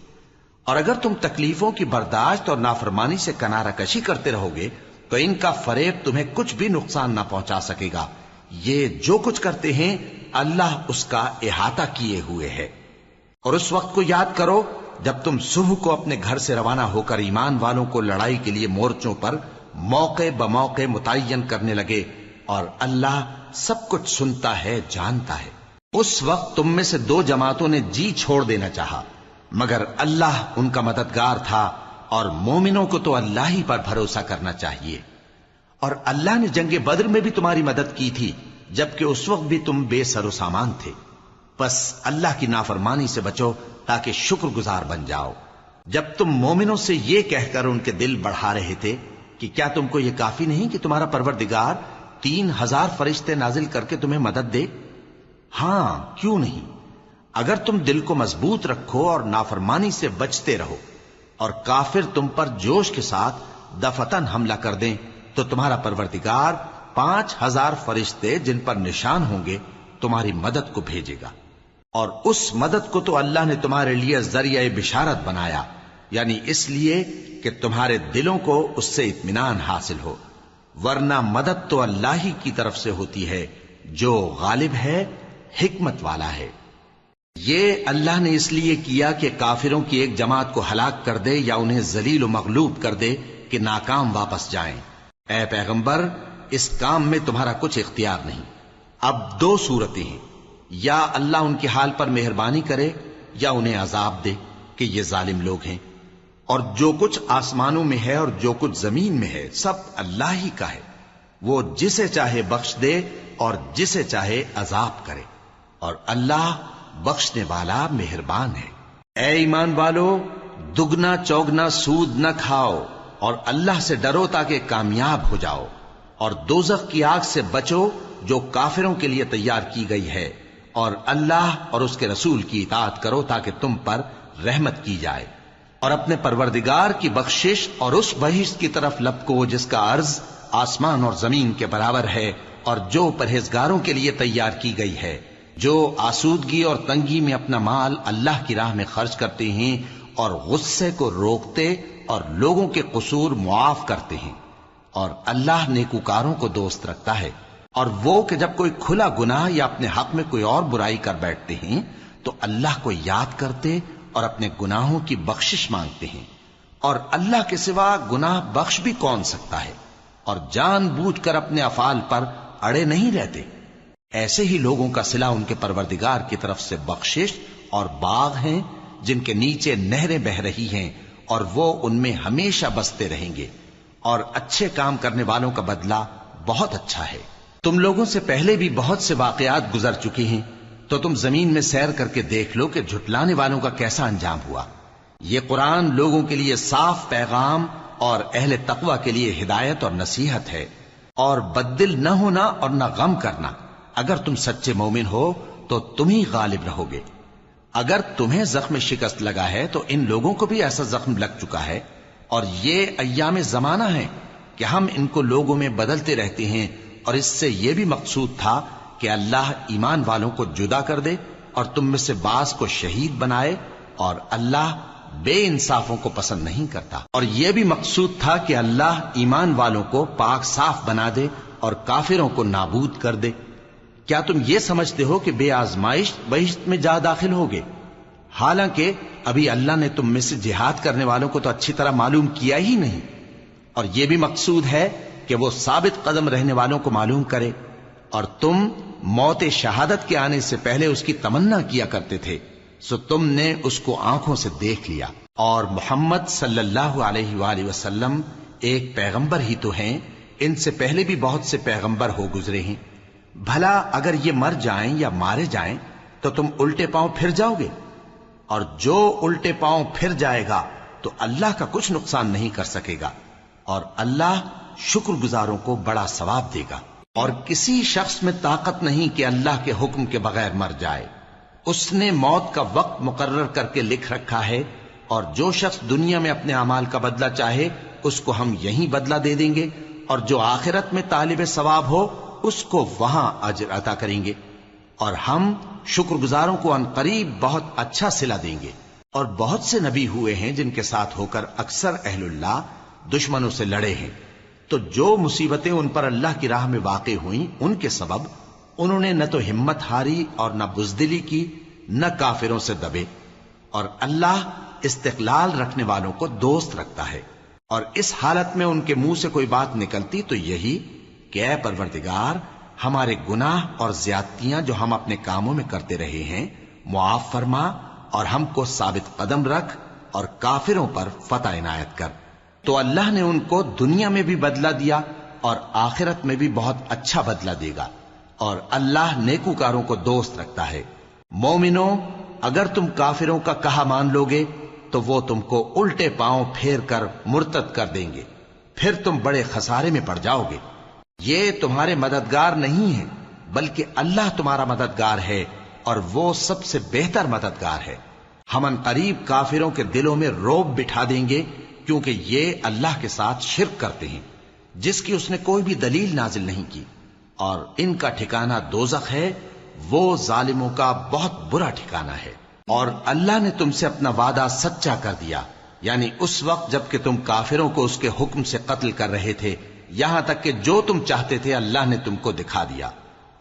اور اگر تم تکلیفوں کی برداشت اور نافرمانی سے کنارہ کشی کرتے رہو گے تو ان کا فریب تمہیں کچھ بھی نقصان نہ پہنچا سکے گا۔ یہ جو کچھ کرتے ہیں اللہ اس کا احاطہ کیے ہوئے ہے۔ اور اس وقت کو یاد کرو جب تم صبح کو اپنے گھر سے روانہ ہو کر ایمان والوں کو لڑائی کے لیے مورچوں پر موقع بموقع متعین کرنے لگے، اور اللہ سب کچھ سنتا ہے، جانتا ہے۔ اس وقت تم میں سے دو جماعتوں نے جی چھوڑ دینا چاہا، مگر اللہ ان کا مددگار تھا، اور مومنوں کو تو اللہ ہی پر بھروسہ کرنا چاہیے۔ اور اللہ نے جنگ بدر میں بھی تمہاری مدد کی تھی جبکہ اس وقت بھی تم بے سر و سامان تھے۔ بس اللہ کی نافرمانی سے بچو تاکہ شکر گزار بن جاؤ۔ جب تم مومنوں سے یہ کہہ کر ان کے دل بڑھا رہے تھے کہ کیا تم کو یہ کافی نہیں کہ تمہارا پروردگار 3000 فرشتے نازل کر کے تمہیں مدد دے؟ ہاں، کیوں نہیں؟ اگر تم دل کو مضبوط رکھو اور نافرمانی سے بچتے رہو، اور کافر تم پر جوش کے ساتھ دفتن حملہ کر دیں تو تمہارا پروردگار 5000 فرشتے جن پر نشان ہوں گے تمہاری مدد کو بھیجے گا۔ اور اس مدد کو تو اللہ نے تمہارے لیے ذریعہ بشارت بنایا، یعنی اس لیے کہ تمہارے دلوں کو اس سے اطمینان حاصل ہو، ورنہ مدد تو اللہ ہی کی طرف سے ہوتی ہے جو غالب ہے، حکمت والا ہے۔ یہ اللہ نے اس لیے کیا کہ کافروں کی ایک جماعت کو ہلاک کر دے یا انہیں ذلیل و مغلوب کر دے کہ ناکام واپس جائیں۔ اے پیغمبر، اس کام میں تمہارا کچھ اختیار نہیں۔ اب دو صورتیں ہیں، یا اللہ ان کے حال پر مہربانی کرے یا انہیں عذاب دے کہ یہ ظالم لوگ ہیں۔ اور جو کچھ آسمانوں میں ہے اور جو کچھ زمین میں ہے سب اللہ ہی کا ہے، وہ جسے چاہے بخش دے اور جسے چاہے عذاب کرے، اور اللہ بخشنے والا مہربان ہے۔ اے ایمان والو، دگنا چوگنا سود نہ کھاؤ اور اللہ سے ڈرو تاکہ کامیاب ہو جاؤ، اور دوزخ کی آگ سے بچو جو کافروں کے لیے تیار کی گئی ہے، اور اللہ اور اس کے رسول کی اطاعت کرو تاکہ تم پر رحمت کی جائے، اور اپنے پروردگار کی بخشش اور اس بہشت کی طرف لپکو جس کا عرض آسمان اور زمین کے برابر ہے اور جو پرہیزگاروں کے لیے تیار کی گئی ہے، جو آسودگی اور تنگی میں اپنا مال اللہ کی راہ میں خرچ کرتے ہیں اور غصے کو روکتے اور لوگوں کے قصور معاف کرتے ہیں، اور اللہ نیکوکاروں کو دوست رکھتا ہے۔ اور وہ کہ جب کوئی کھلا گناہ یا اپنے حق میں کوئی اور برائی کر بیٹھتے ہیں تو اللہ کو یاد کرتے اور اپنے گناہوں کی بخشش مانگتے ہیں، اور اللہ کے سوا گناہ بخش بھی کون سکتا ہے، اور جان بوجھ کر اپنے افعال پر اڑے نہیں رہتے۔ ایسے ہی لوگوں کا صلہ ان کے پروردگار کی طرف سے بخشش اور باغ ہیں جن کے نیچے نہریں بہ رہی ہیں، اور وہ ان میں ہمیشہ بستے رہیں گے، اور اچھے کام کرنے والوں کا بدلہ بہت اچھا ہے۔ تم لوگوں سے پہلے بھی بہت سے واقعات گزر چکے ہیں، تو تم زمین میں سیر کر کے دیکھ لو کہ جھٹلانے والوں کا کیسا انجام ہوا۔ یہ قرآن لوگوں کے لیے صاف پیغام اور اہل تقوی کے لیے ہدایت اور نصیحت ہے، اور بددل نہ ہونا اور نہ غم کرنا۔ اگر تم سچے مومن ہو تو تم ہی غالب رہو گے۔ اگر تمہیں زخم شکست لگا ہے تو ان لوگوں کو بھی ایسا زخم لگ چکا ہے، اور یہ ایام زمانہ ہے کہ ہم ان کو لوگوں میں بدلتے رہتے ہیں، اور اس سے یہ بھی مقصود تھا کہ اللہ ایمان والوں کو جدا کر دے اور تم میں سے بعض کو شہید بنائے، اور اللہ بے انصافوں کو پسند نہیں کرتا۔ اور یہ بھی مقصود تھا کہ اللہ ایمان والوں کو پاک صاف بنا دے اور کافروں کو نابود کر دے۔ کیا تم یہ سمجھتے ہو کہ بے آزمائش بہشت میں جا داخل ہوگے؟ حالانکہ ابھی اللہ نے تم میں سے جہاد کرنے والوں کو تو اچھی طرح معلوم کیا ہی نہیں، اور یہ بھی مقصود ہے کہ وہ ثابت قدم رہنے والوں کو معلوم کرے، اور تم موت شہادت کے آنے سے پہلے اس کی تمنا کیا کرتے تھے، سو تم نے اس کو آنکھوں سے دیکھ لیا۔ اور محمد صلی اللہ علیہ وآلہ وسلم ایک پیغمبر ہی تو ہیں، ان سے پہلے بھی بہت سے پیغمبر ہو گزرے ہیں۔ بھلا اگر یہ مر جائیں یا مارے جائیں تو تم الٹے پاؤں پھر جاؤ گے؟ اور جو الٹے پاؤں پھر جائے گا تو اللہ کا کچھ نقصان نہیں کر سکے گا، اور اللہ شکر گزاروں کو بڑا ثواب دے گا۔ اور کسی شخص میں طاقت نہیں کہ اللہ کے حکم کے بغیر مر جائے، اس نے موت کا وقت مقرر کر کے لکھ رکھا ہے، اور جو شخص دنیا میں اپنے اعمال کا بدلہ چاہے اس کو ہم یہیں بدلہ دے دیں گے، اور جو آخرت میں طالب ثواب ہو اس کو وہاں اجر عطا کریں گے، اور ہم شکر گزاروں کو ان قریب بہت اچھا صلہ دیں گے۔ اور بہت سے نبی ہوئے ہیں جن کے ساتھ ہو کر اکثر اہل اللہ دشمنوں سے لڑے ہیں، تو جو مصیبتیں ان پر اللہ کی راہ میں واقع ہوئیں ان کے سبب انہوں نے نہ تو ہمت ہاری اور نہ بزدلی کی، نہ کافروں سے دبے، اور اللہ استقلال رکھنے والوں کو دوست رکھتا ہے۔ اور اس حالت میں ان کے منہ سے کوئی بات نکلتی تو یہی کہ اے پروردگار، ہمارے گناہ اور زیادتیاں جو ہم اپنے کاموں میں کرتے رہے ہیں معاف فرما، اور ہم کو ثابت قدم رکھ، اور کافروں پر فتح عنایت کر۔ تو اللہ نے ان کو دنیا میں بھی بدلہ دیا اور آخرت میں بھی بہت اچھا بدلہ دے گا، اور اللہ نیکوکاروں کو دوست رکھتا ہے۔ مومنوں، اگر تم کافروں کا کہا مان لوگے تو وہ تم کو الٹے پاؤں پھیر کر مرتد کر دیں گے، پھر تم بڑے خسارے میں پڑ جاؤ گے۔ یہ تمہارے مددگار نہیں ہیں بلکہ اللہ تمہارا مددگار ہے، اور وہ سب سے بہتر مددگار ہے۔ ہم ان قریب کافروں کے دلوں میں رعب بٹھا دیں گے، کیونکہ یہ اللہ کے ساتھ شرک کرتے ہیں جس کی اس نے کوئی بھی دلیل نازل نہیں کی، اور ان کا ٹھکانہ دوزخ ہے، وہ ظالموں کا بہت برا ٹھکانہ ہے۔ اور اللہ نے تم سے اپنا وعدہ سچا کر دیا، یعنی اس وقت جب کہ تم کافروں کو اس کے حکم سے قتل کر رہے تھے، یہاں تک کہ جو تم چاہتے تھے اللہ نے تم کو دکھا دیا۔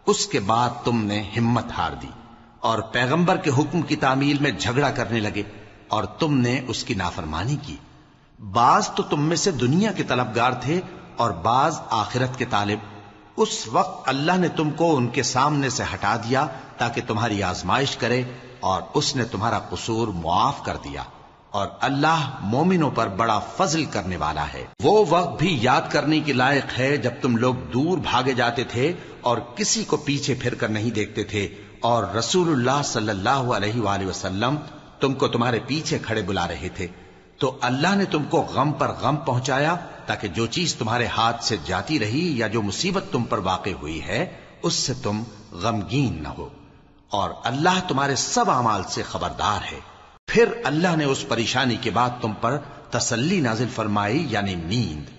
اس کے بعد تم نے ہمت ہار دی اور پیغمبر کے حکم کی تعمیل میں جھگڑا کرنے لگے، اور تم نے اس کی نافرمانی کی۔ بعض تو تم میں سے دنیا کے طلبگار تھے اور بعض آخرت کے طالب۔ اس وقت اللہ نے تم کو ان کے سامنے سے ہٹا دیا تاکہ تمہاری آزمائش کرے، اور اس نے تمہارا قصور معاف کر دیا، اور اللہ مومنوں پر بڑا فضل کرنے والا ہے۔ وہ وقت بھی یاد کرنے کے لائق ہے جب تم لوگ دور بھاگے جاتے تھے اور کسی کو پیچھے پھر کر نہیں دیکھتے تھے، اور رسول اللہ صلی اللہ علیہ وآلہ وسلم تم کو تمہارے پیچھے کھڑے بلا رہے تھے، تو اللہ نے تم کو غم پر غم پہنچایا تاکہ جو چیز تمہارے ہاتھ سے جاتی رہی یا جو مصیبت تم پر واقع ہوئی ہے اس سے تم غمگین نہ ہو، اور اللہ تمہارے سب اعمال سے خبردار ہے۔ پھر اللہ نے اس پریشانی کے بعد تم پر تسلی نازل فرمائی، یعنی نیند،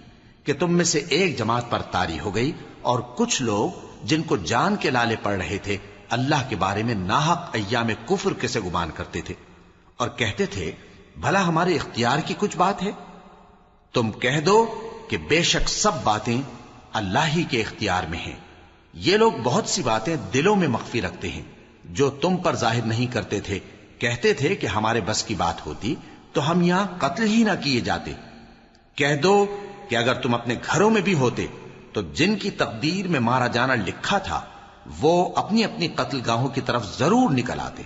کہ تم میں سے ایک جماعت پر طاری ہو گئی اور کچھ لوگ جن کو جان کے لالے پڑ رہے تھے اللہ کے بارے میں ناحق ایام کفر کے سے گمان کرتے تھے اور کہتے تھے بھلا ہمارے اختیار کی کچھ بات ہے؟ تم کہہ دو کہ بے شک سب باتیں اللہ ہی کے اختیار میں ہیں. یہ لوگ بہت سی باتیں دلوں میں مخفی رکھتے ہیں جو تم پر ظاہر نہیں کرتے تھے. کہتے تھے کہ ہمارے بس کی بات ہوتی تو ہم یہاں قتل ہی نہ کیے جاتے. کہہ دو کہ اگر تم اپنے گھروں میں بھی ہوتے تو جن کی تقدیر میں مارا جانا لکھا تھا وہ اپنی اپنی قتل گاہوں کی طرف ضرور نکل آتے.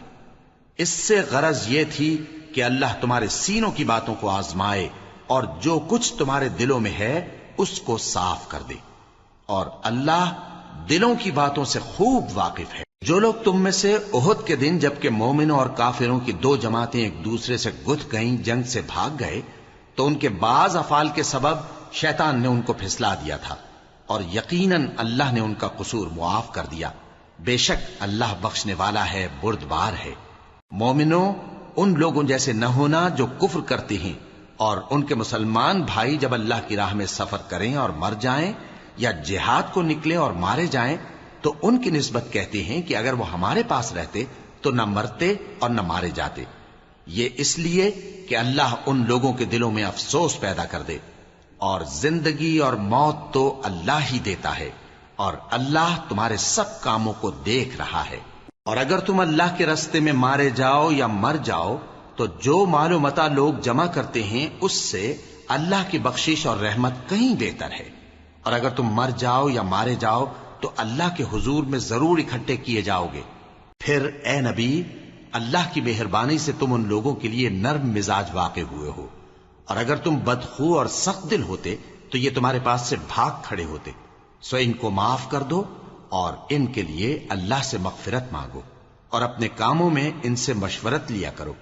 اس سے غرض یہ تھی کہ اللہ تمہارے سینوں کی باتوں کو آزمائے اور جو کچھ تمہارے دلوں میں ہے اس کو صاف کر دے. اور اللہ دلوں کی باتوں سے خوب واقف ہے. جو لوگ تم میں سے احد کے دن جبکہ مومنوں اور کافروں کی دو جماعتیں ایک دوسرے سے گتھ گئیں جنگ سے بھاگ گئے تو ان کے بعض افعال کے سبب شیطان نے ان کو پھسلا دیا تھا اور یقیناً اللہ نے ان کا قصور معاف کر دیا. بے شک اللہ بخشنے والا ہے بردبار ہے. مومنوں ان لوگوں جیسے نہ ہونا جو کفر کرتے ہیں اور ان کے مسلمان بھائی جب اللہ کی راہ میں سفر کریں اور مر جائیں یا جہاد کو نکلیں اور مارے جائیں تو ان کی نسبت کہتے ہیں کہ اگر وہ ہمارے پاس رہتے تو نہ مرتے اور نہ مارے جاتے. یہ اس لیے کہ اللہ ان لوگوں کے دلوں میں افسوس پیدا کر دے. اور زندگی اور موت تو اللہ ہی دیتا ہے اور اللہ تمہارے سب کاموں کو دیکھ رہا ہے. اور اگر تم اللہ کے راستے میں مارے جاؤ یا مر جاؤ تو جو مال و متاع لوگ جمع کرتے ہیں اس سے اللہ کی بخشش اور رحمت کہیں بہتر ہے. اور اگر تم مر جاؤ یا مارے جاؤ تو اللہ کے حضور میں ضرور اکٹھے کیے جاؤ گے. پھر اے نبی اللہ کی مہربانی سے تم ان لوگوں کے لیے نرم مزاج واقع ہوئے ہو. اور اگر تم بدخو اور سخت دل ہوتے تو یہ تمہارے پاس سے بھاگ کھڑے ہوتے. سو ان کو معاف کر دو اور ان کے لیے اللہ سے مغفرت مانگو اور اپنے کاموں میں ان سے مشورت لیا کرو.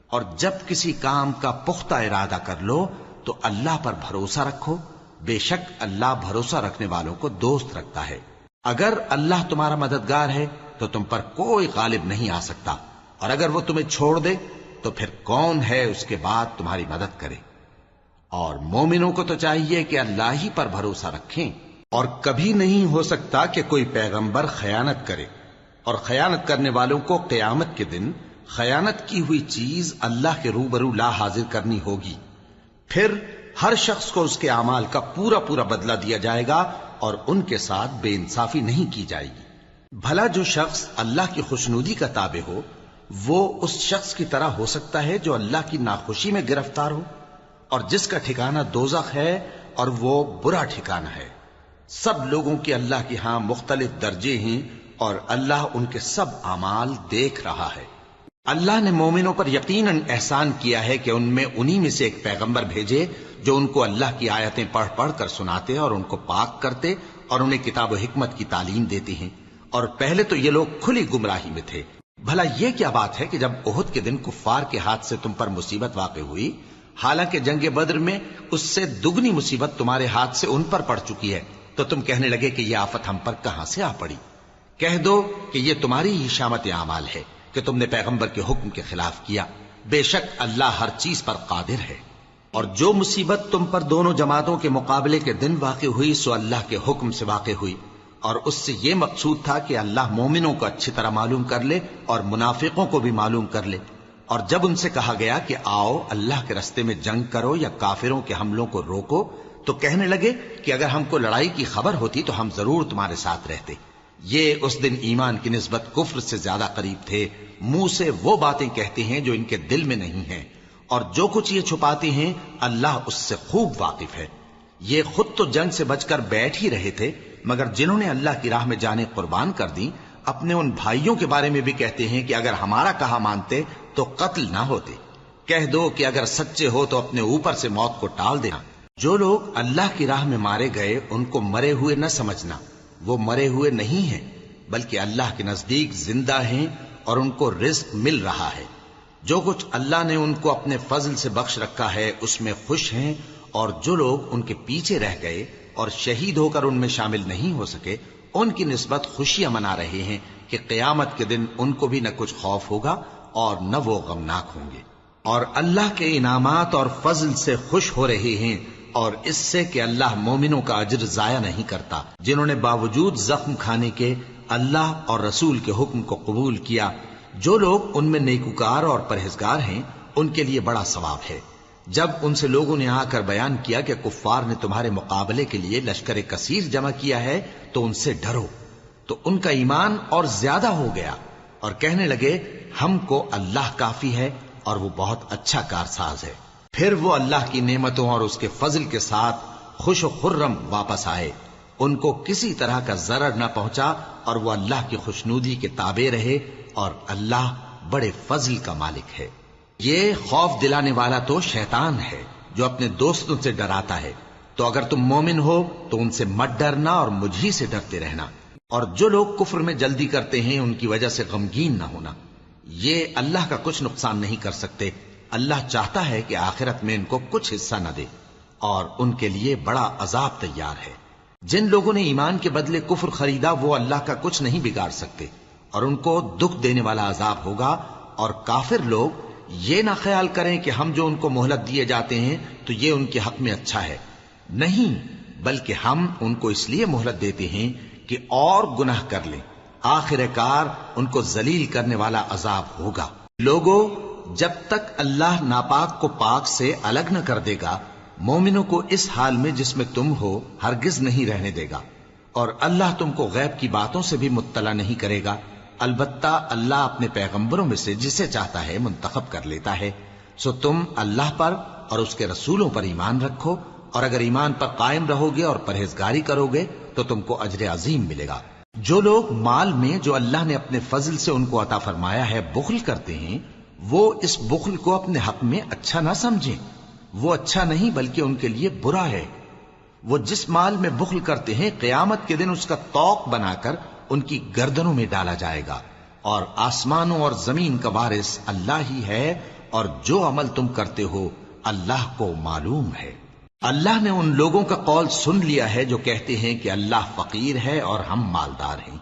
اور جب کسی کام کا پختہ ارادہ کر لو تو اللہ پر بھروسہ رکھو. بے شک اللہ بھروسہ رکھنے والوں کو دوست رکھتا ہے. اگر اللہ تمہارا مددگار ہے تو تم پر کوئی غالب نہیں آ سکتا اور اگر وہ تمہیں چھوڑ دے تو پھر کون ہے اس کے بعد تمہاری مدد کرے. اور مومنوں کو تو چاہیے کہ اللہ ہی پر بھروسہ رکھیں. اور کبھی نہیں ہو سکتا کہ کوئی پیغمبر خیانت کرے اور خیانت کرنے والوں کو قیامت کے دن خیانت کی ہوئی چیز اللہ کے روبرو لا حاضر کرنی ہوگی. پھر ہر شخص کو اس کے اعمال کا پورا پورا بدلہ دیا جائے گا اور ان کے ساتھ بے انصافی نہیں کی جائے گی. بھلا جو شخص اللہ کی خوشنودی کا تابع ہو وہ اس شخص کی طرح ہو سکتا ہے جو اللہ کی ناخوشی میں گرفتار ہو اور جس کا ٹھکانہ دوزخ ہے اور وہ برا ٹھکانہ ہے. سب لوگوں کے اللہ کی ہاں مختلف درجے ہیں اور اللہ ان کے سب اعمال دیکھ رہا ہے. اللہ نے مومنوں پر یقیناً احسان کیا ہے کہ ان میں انہی میں سے ایک پیغمبر بھیجے جو ان کو اللہ کی آیتیں پڑھ پڑھ کر سناتے اور ان کو پاک کرتے اور انہیں کتاب و حکمت کی تعلیم دیتے ہیں. اور پہلے تو یہ لوگ کھلی گمراہی میں تھے. بھلا یہ کیا بات ہے کہ جب احد کے دن کفار کے ہاتھ سے تم پر مصیبت واقع ہوئی حالانکہ جنگ بدر میں اس سے دگنی مصیبت تمہارے ہاتھ سے ان پر پڑ چکی ہے تو تم کہنے لگے کہ یہ آفت ہم پر کہاں سے آ پڑی؟ کہہ دو کہ یہ تمہاری ہی شامت اعمال ہے کہ تم نے پیغمبر کے حکم کے خلاف کیا. بے شک اللہ ہر چیز پر قادر ہے. اور جو مصیبت تم پر دونوں جماعتوں کے مقابلے کے دن واقع ہوئی سو اللہ کے حکم سے واقع ہوئی اور اس سے یہ مقصود تھا کہ اللہ مومنوں کو اچھی طرح معلوم کر لے اور منافقوں کو بھی معلوم کر لے. اور جب ان سے کہا گیا کہ آؤ اللہ کے راستے میں جنگ کرو یا کافروں کے حملوں کو روکو تو کہنے لگے کہ اگر ہم کو لڑائی کی خبر ہوتی تو ہم ضرور تمہارے ساتھ رہتے. یہ اس دن ایمان کی نسبت کفر سے زیادہ قریب تھے. منہ سے وہ باتیں کہتے ہیں جو ان کے دل میں نہیں ہیں اور جو کچھ یہ چھپاتے ہیں اللہ اس سے خوب واقف ہے. یہ خود تو جنگ سے بچ کر بیٹھ ہی رہے تھے مگر جنہوں نے اللہ کی راہ میں جانیں قربان کر دی اپنے ان بھائیوں کے بارے میں بھی کہتے ہیں کہ اگر ہمارا کہا مانتے تو قتل نہ ہوتے. کہہ دو کہ اگر سچے ہو تو اپنے اوپر سے موت کو ٹال دینا. جو لوگ اللہ کی راہ میں مارے گئے ان کو مرے ہوئے نہ سمجھنا. وہ مرے ہوئے نہیں ہیں بلکہ اللہ کے نزدیک زندہ ہیں اور ان کو رزق مل رہا ہے. جو کچھ اللہ نے ان کو اپنے فضل سے بخش رکھا ہے اس میں خوش ہیں. اور جو لوگ ان کے پیچھے رہ گئے اور شہید ہو کر ان میں شامل نہیں ہو سکے ان کی نسبت خوشیاں منا رہے ہیں کہ قیامت کے دن ان کو بھی نہ کچھ خوف ہوگا اور نہ وہ غمناک ہوں گے. اور اللہ کے انعامات اور فضل سے خوش ہو رہے ہیں اور اس سے کہ اللہ مومنوں کا اجر ضائع نہیں کرتا جنہوں نے باوجود زخم کھانے کے اللہ اور رسول کے حکم کو قبول کیا۔ جو لوگ ان میں نیکوکار اور پرہیزگار ہیں ان کے لیے بڑا ثواب ہے۔ جب ان سے لوگوں نے آ کر بیان کیا کہ کفار نے تمہارے مقابلے کے لیے لشکر کثیر جمع کیا ہے تو ان سے ڈرو، تو ان کا ایمان اور زیادہ ہو گیا اور کہنے لگے ہم کو اللہ کافی ہے اور وہ بہت اچھا کارساز ہے۔ پھر وہ اللہ کی نعمتوں اور اس کے فضل کے ساتھ خوش و خرم واپس آئے، ان کو کسی طرح کا ضرر نہ پہنچا اور وہ اللہ کی خوشنودی کے تابع رہے، اور اللہ بڑے فضل کا مالک ہے۔ یہ خوف دلانے والا تو شیطان ہے جو اپنے دوستوں سے ڈراتا ہے، تو اگر تم مومن ہو تو ان سے مت ڈرنا اور مجھ ہی سے ڈرتے رہنا، اور جو لوگ کفر میں جلدی کرتے ہیں ان کی وجہ سے غمگین نہ ہونا، یہ اللہ کا کچھ نقصان نہیں کر سکتے۔ اللہ چاہتا ہے کہ آخرت میں ان کو کچھ حصہ نہ دے اور ان کے لیے بڑا عذاب تیار ہے۔ جن لوگوں نے ایمان کے بدلے کفر خریدا وہ اللہ کا کچھ نہیں بگاڑ سکتے، اور ان کو دکھ دینے والا عذاب ہوگا۔ اور کافر لوگ یہ نہ خیال کریں کہ ہم جو ان کو مہلت دیے جاتے ہیں تو یہ ان کے حق میں اچھا ہے، نہیں، بلکہ ہم ان کو اس لیے مہلت دیتے ہیں کہ اور گناہ کر لیں، آخر کار ان کو ذلیل کرنے والا عذاب ہوگا۔ لوگوں، جب تک اللہ ناپاک کو پاک سے الگ نہ کر دے گا، مومنوں کو اس حال میں جس میں تم ہو ہرگز نہیں رہنے دے گا، اور اللہ تم کو غیب کی باتوں سے بھی مطلع نہیں کرے گا۔ البتہ اللہ اپنے پیغمبروں میں سے جسے چاہتا ہے منتخب کر لیتا ہے۔ سو تم اللہ پر اور اس کے رسولوں پر ایمان رکھو، اور اگر ایمان پر قائم رہو گے اور پرہیزگاری کرو گے تو تم کو اجر عظیم ملے گا۔ جو لوگ مال میں جو اللہ نے اپنے فضل سے ان کو عطا فرمایا ہے بخل کرتے ہیں، وہ اس بخل کو اپنے حق میں اچھا نہ سمجھیں، وہ اچھا نہیں بلکہ ان کے لیے برا ہے۔ وہ جس مال میں بخل کرتے ہیں قیامت کے دن اس کا طوق بنا کر ان کی گردنوں میں ڈالا جائے گا، اور آسمانوں اور زمین کا وارث اللہ ہی ہے، اور جو عمل تم کرتے ہو اللہ کو معلوم ہے۔ اللہ نے ان لوگوں کا قول سن لیا ہے جو کہتے ہیں کہ اللہ فقیر ہے اور ہم مالدار ہیں۔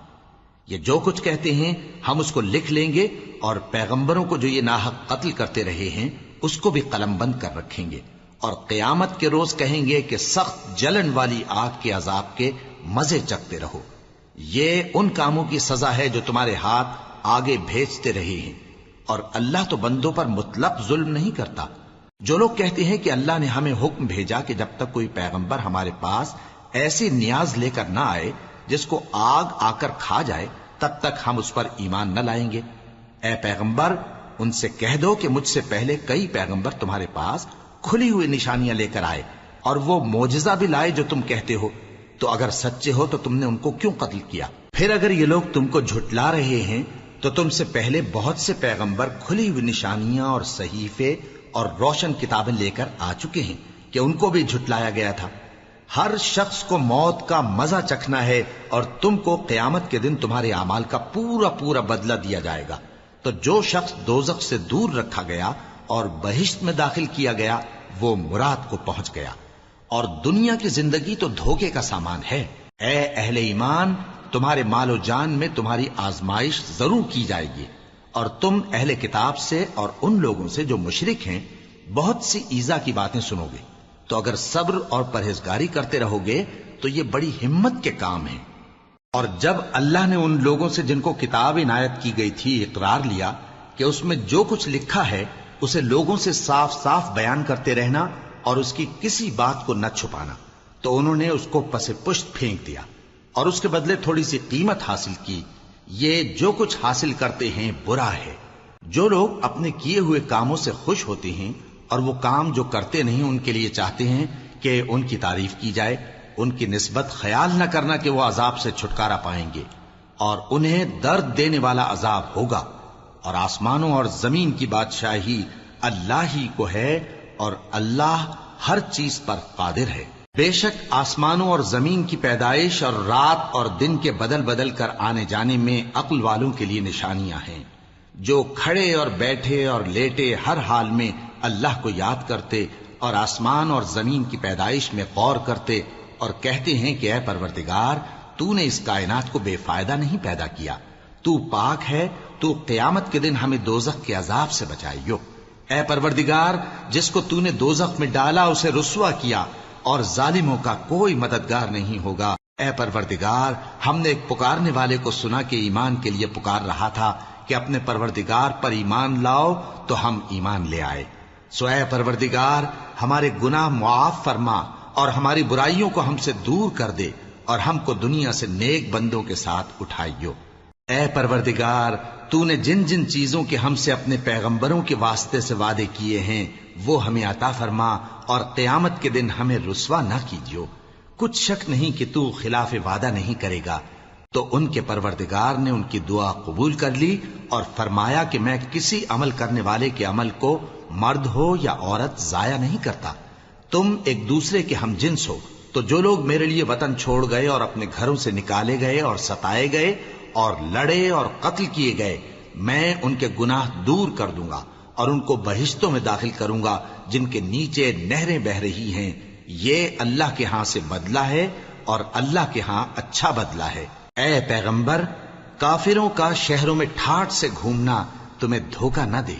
یہ جو کچھ کہتے ہیں ہم اس کو لکھ لیں گے، اور پیغمبروں کو جو یہ ناحق قتل کرتے رہے ہیں اس کو بھی قلم بند کر رکھیں گے، اور قیامت کے روز کہیں گے کہ سخت جلن والی آگ کے عذاب کے مزے چکھتے رہو۔ یہ ان کاموں کی سزا ہے جو تمہارے ہاتھ آگے بھیجتے رہے ہیں، اور اللہ تو بندوں پر مطلق ظلم نہیں کرتا۔ جو لوگ کہتے ہیں کہ اللہ نے ہمیں حکم بھیجا کہ جب تک کوئی پیغمبر ہمارے پاس ایسی نیاز لے کر نہ آئے جس کو آگ آ کر کھا جائے تب تک ہم اس پر ایمان نہ لائیں گے، اے پیغمبر ان سے کہہ دو کہ مجھ سے پہلے کئی پیغمبر تمہارے پاس کھلی ہوئی نشانیاں لے کر آئے، اور وہ معجزہ بھی لائے جو تم کہتے ہو، تو اگر سچے ہو تو تم نے ان کو کیوں قتل کیا؟ پھر اگر یہ لوگ تم کو جھٹلا رہے ہیں تو تم سے پہلے بہت سے پیغمبر کھلی ہوئی نشانیاں اور صحیفے اور روشن کتابیں لے کر آ چکے ہیں کہ ان کو بھی جھٹلایا گیا تھا۔ ہر شخص کو موت کا مزہ چکھنا ہے، اور تم کو قیامت کے دن تمہارے اعمال کا پورا پورا بدلہ دیا جائے گا۔ تو جو شخص دوزخ سے دور رکھا گیا اور بہشت میں داخل کیا گیا وہ مراد کو پہنچ گیا، اور دنیا کی زندگی تو دھوکے کا سامان ہے۔ اے اہل ایمان، تمہارے مال و جان میں تمہاری آزمائش ضرور کی جائے گی، اور تم اہل کتاب سے اور ان لوگوں سے جو مشرک ہیں بہت سی ایذا کی باتیں سنو گے، تو اگر صبر اور پرہیزگاری کرتے رہو گے تو یہ بڑی ہمت کے کام ہیں۔ اور جب اللہ نے ان لوگوں سے جن کو کتاب عنایت کی گئی تھی اقرار لیا کہ اس میں جو کچھ لکھا ہے اسے لوگوں سے صاف صاف بیان کرتے رہنا اور اس کی کسی بات کو نہ چھپانا، تو انہوں نے اس کو پس پشت پھینک دیا اور اس کے بدلے تھوڑی سی قیمت حاصل کی۔ یہ جو کچھ حاصل کرتے ہیں برا ہے۔ جو لوگ اپنے کیے ہوئے کاموں سے خوش ہوتے ہیں اور وہ کام جو کرتے نہیں ان کے لیے چاہتے ہیں کہ ان کی تعریف کی جائے، ان کی نسبت خیال نہ کرنا کہ وہ عذاب سے چھٹکارا پائیں گے، اور انہیں درد دینے والا عذاب ہوگا۔ اور آسمانوں اور زمین کی بادشاہی اللہ ہی کو ہے، اور اللہ ہر چیز پر قادر ہے۔ بے شک آسمانوں اور زمین کی پیدائش اور رات اور دن کے بدل بدل کر آنے جانے میں عقل والوں کے لیے نشانیاں ہیں، جو کھڑے اور بیٹھے اور لیٹے ہر حال میں اللہ کو یاد کرتے اور آسمان اور زمین کی پیدائش میں غور کرتے اور کہتے ہیں کہ اے پروردگار، تو نے اس کائنات کو بے فائدہ نہیں پیدا کیا، تو پاک ہے، تو قیامت کے دن ہمیں دوزخ کے عذاب سے بچائیو۔ اے پروردگار، جس کو تو نے دوزخ میں ڈالا اسے رسوا کیا، اور ظالموں کا کوئی مددگار نہیں ہوگا۔ اے پروردگار، ہم نے ایک پکارنے والے کو سنا کہ ایمان کے لیے پکار رہا تھا کہ اپنے پروردگار پر ایمان لاؤ، تو ہم ایمان لے آئے۔ سو اے پروردگار، ہمارے گناہ معاف فرما اور ہماری برائیوں کو ہم سے دور کر دے، اور ہم کو دنیا سے نیک بندوں کے ساتھ اٹھائیو۔ اے پروردگار، تو نے جن جن چیزوں کے ہم سے اپنے پیغمبروں کے واسطے سے وعدے کیے ہیں وہ ہمیں عطا فرما، اور قیامت کے دن ہمیں رسوا نہ کیجیو۔ کچھ شک نہیں کہ تو خلاف وعدہ نہیں کرے گا۔ تو ان کے پروردگار نے ان کی دعا قبول کر لی اور فرمایا کہ میں کسی عمل کرنے والے کے عمل کو مرد ہو یا عورت ضائع نہیں کرتا۔ تم ایک دوسرے کے ہم جنس ہو، تو جو لوگ میرے لیے وطن چھوڑ گئے اور اپنے گھروں سے نکالے گئے اور ستائے گئے اور لڑے اور قتل کیے گئے، میں ان کے گناہ دور کر دوں گا اور ان کو بہشتوں میں داخل کروں گا جن کے نیچے نہریں بہہ رہی ہیں۔ یہ اللہ کے ہاں سے بدلہ ہے اور اللہ کے ہاں اچھا بدلہ ہے۔ اے پیغمبر، کافروں کا شہروں میں ٹھاٹھ سے گھومنا تمہیں دھوکہ نہ دے۔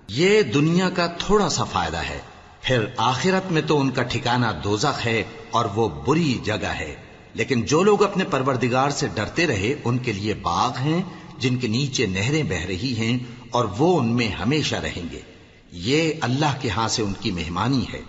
یہ دنیا کا تھوڑا سا فائدہ ہے، پھر آخرت میں تو ان کا ٹھکانہ دوزخ ہے اور وہ بری جگہ ہے۔ لیکن جو لوگ اپنے پروردگار سے ڈرتے رہے ان کے لیے باغ ہیں جن کے نیچے نہریں بہہ رہی ہیں، اور وہ ان میں ہمیشہ رہیں گے۔ یہ اللہ کے ہاں سے ان کی مہمانی ہے،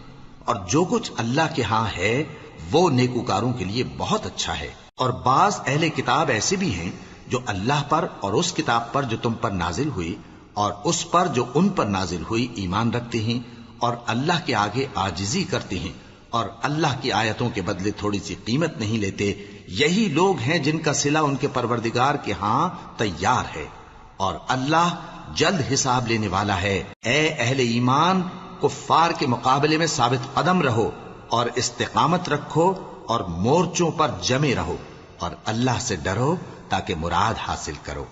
اور جو کچھ اللہ کے ہاں ہے وہ نیکوکاروں کے لیے بہت اچھا ہے۔ اور بعض اہل کتاب ایسے بھی ہیں جو اللہ پر اور اس کتاب پر جو تم پر نازل ہوئی اور اس پر جو ان پر نازل ہوئی ایمان رکھتے ہیں، اور اللہ کے آگے عاجزی کرتے ہیں، اور اللہ کی آیتوں کے بدلے تھوڑی سی قیمت نہیں لیتے۔ یہی لوگ ہیں جن کا صلہ ان کے پروردگار کے ہاں تیار ہے، اور اللہ جلد حساب لینے والا ہے۔ اے اہل ایمان، کفار کے مقابلے میں ثابت قدم رہو اور استقامت رکھو اور مورچوں پر جمے رہو، اور اللہ سے ڈرو تاکہ مراد حاصل کرو۔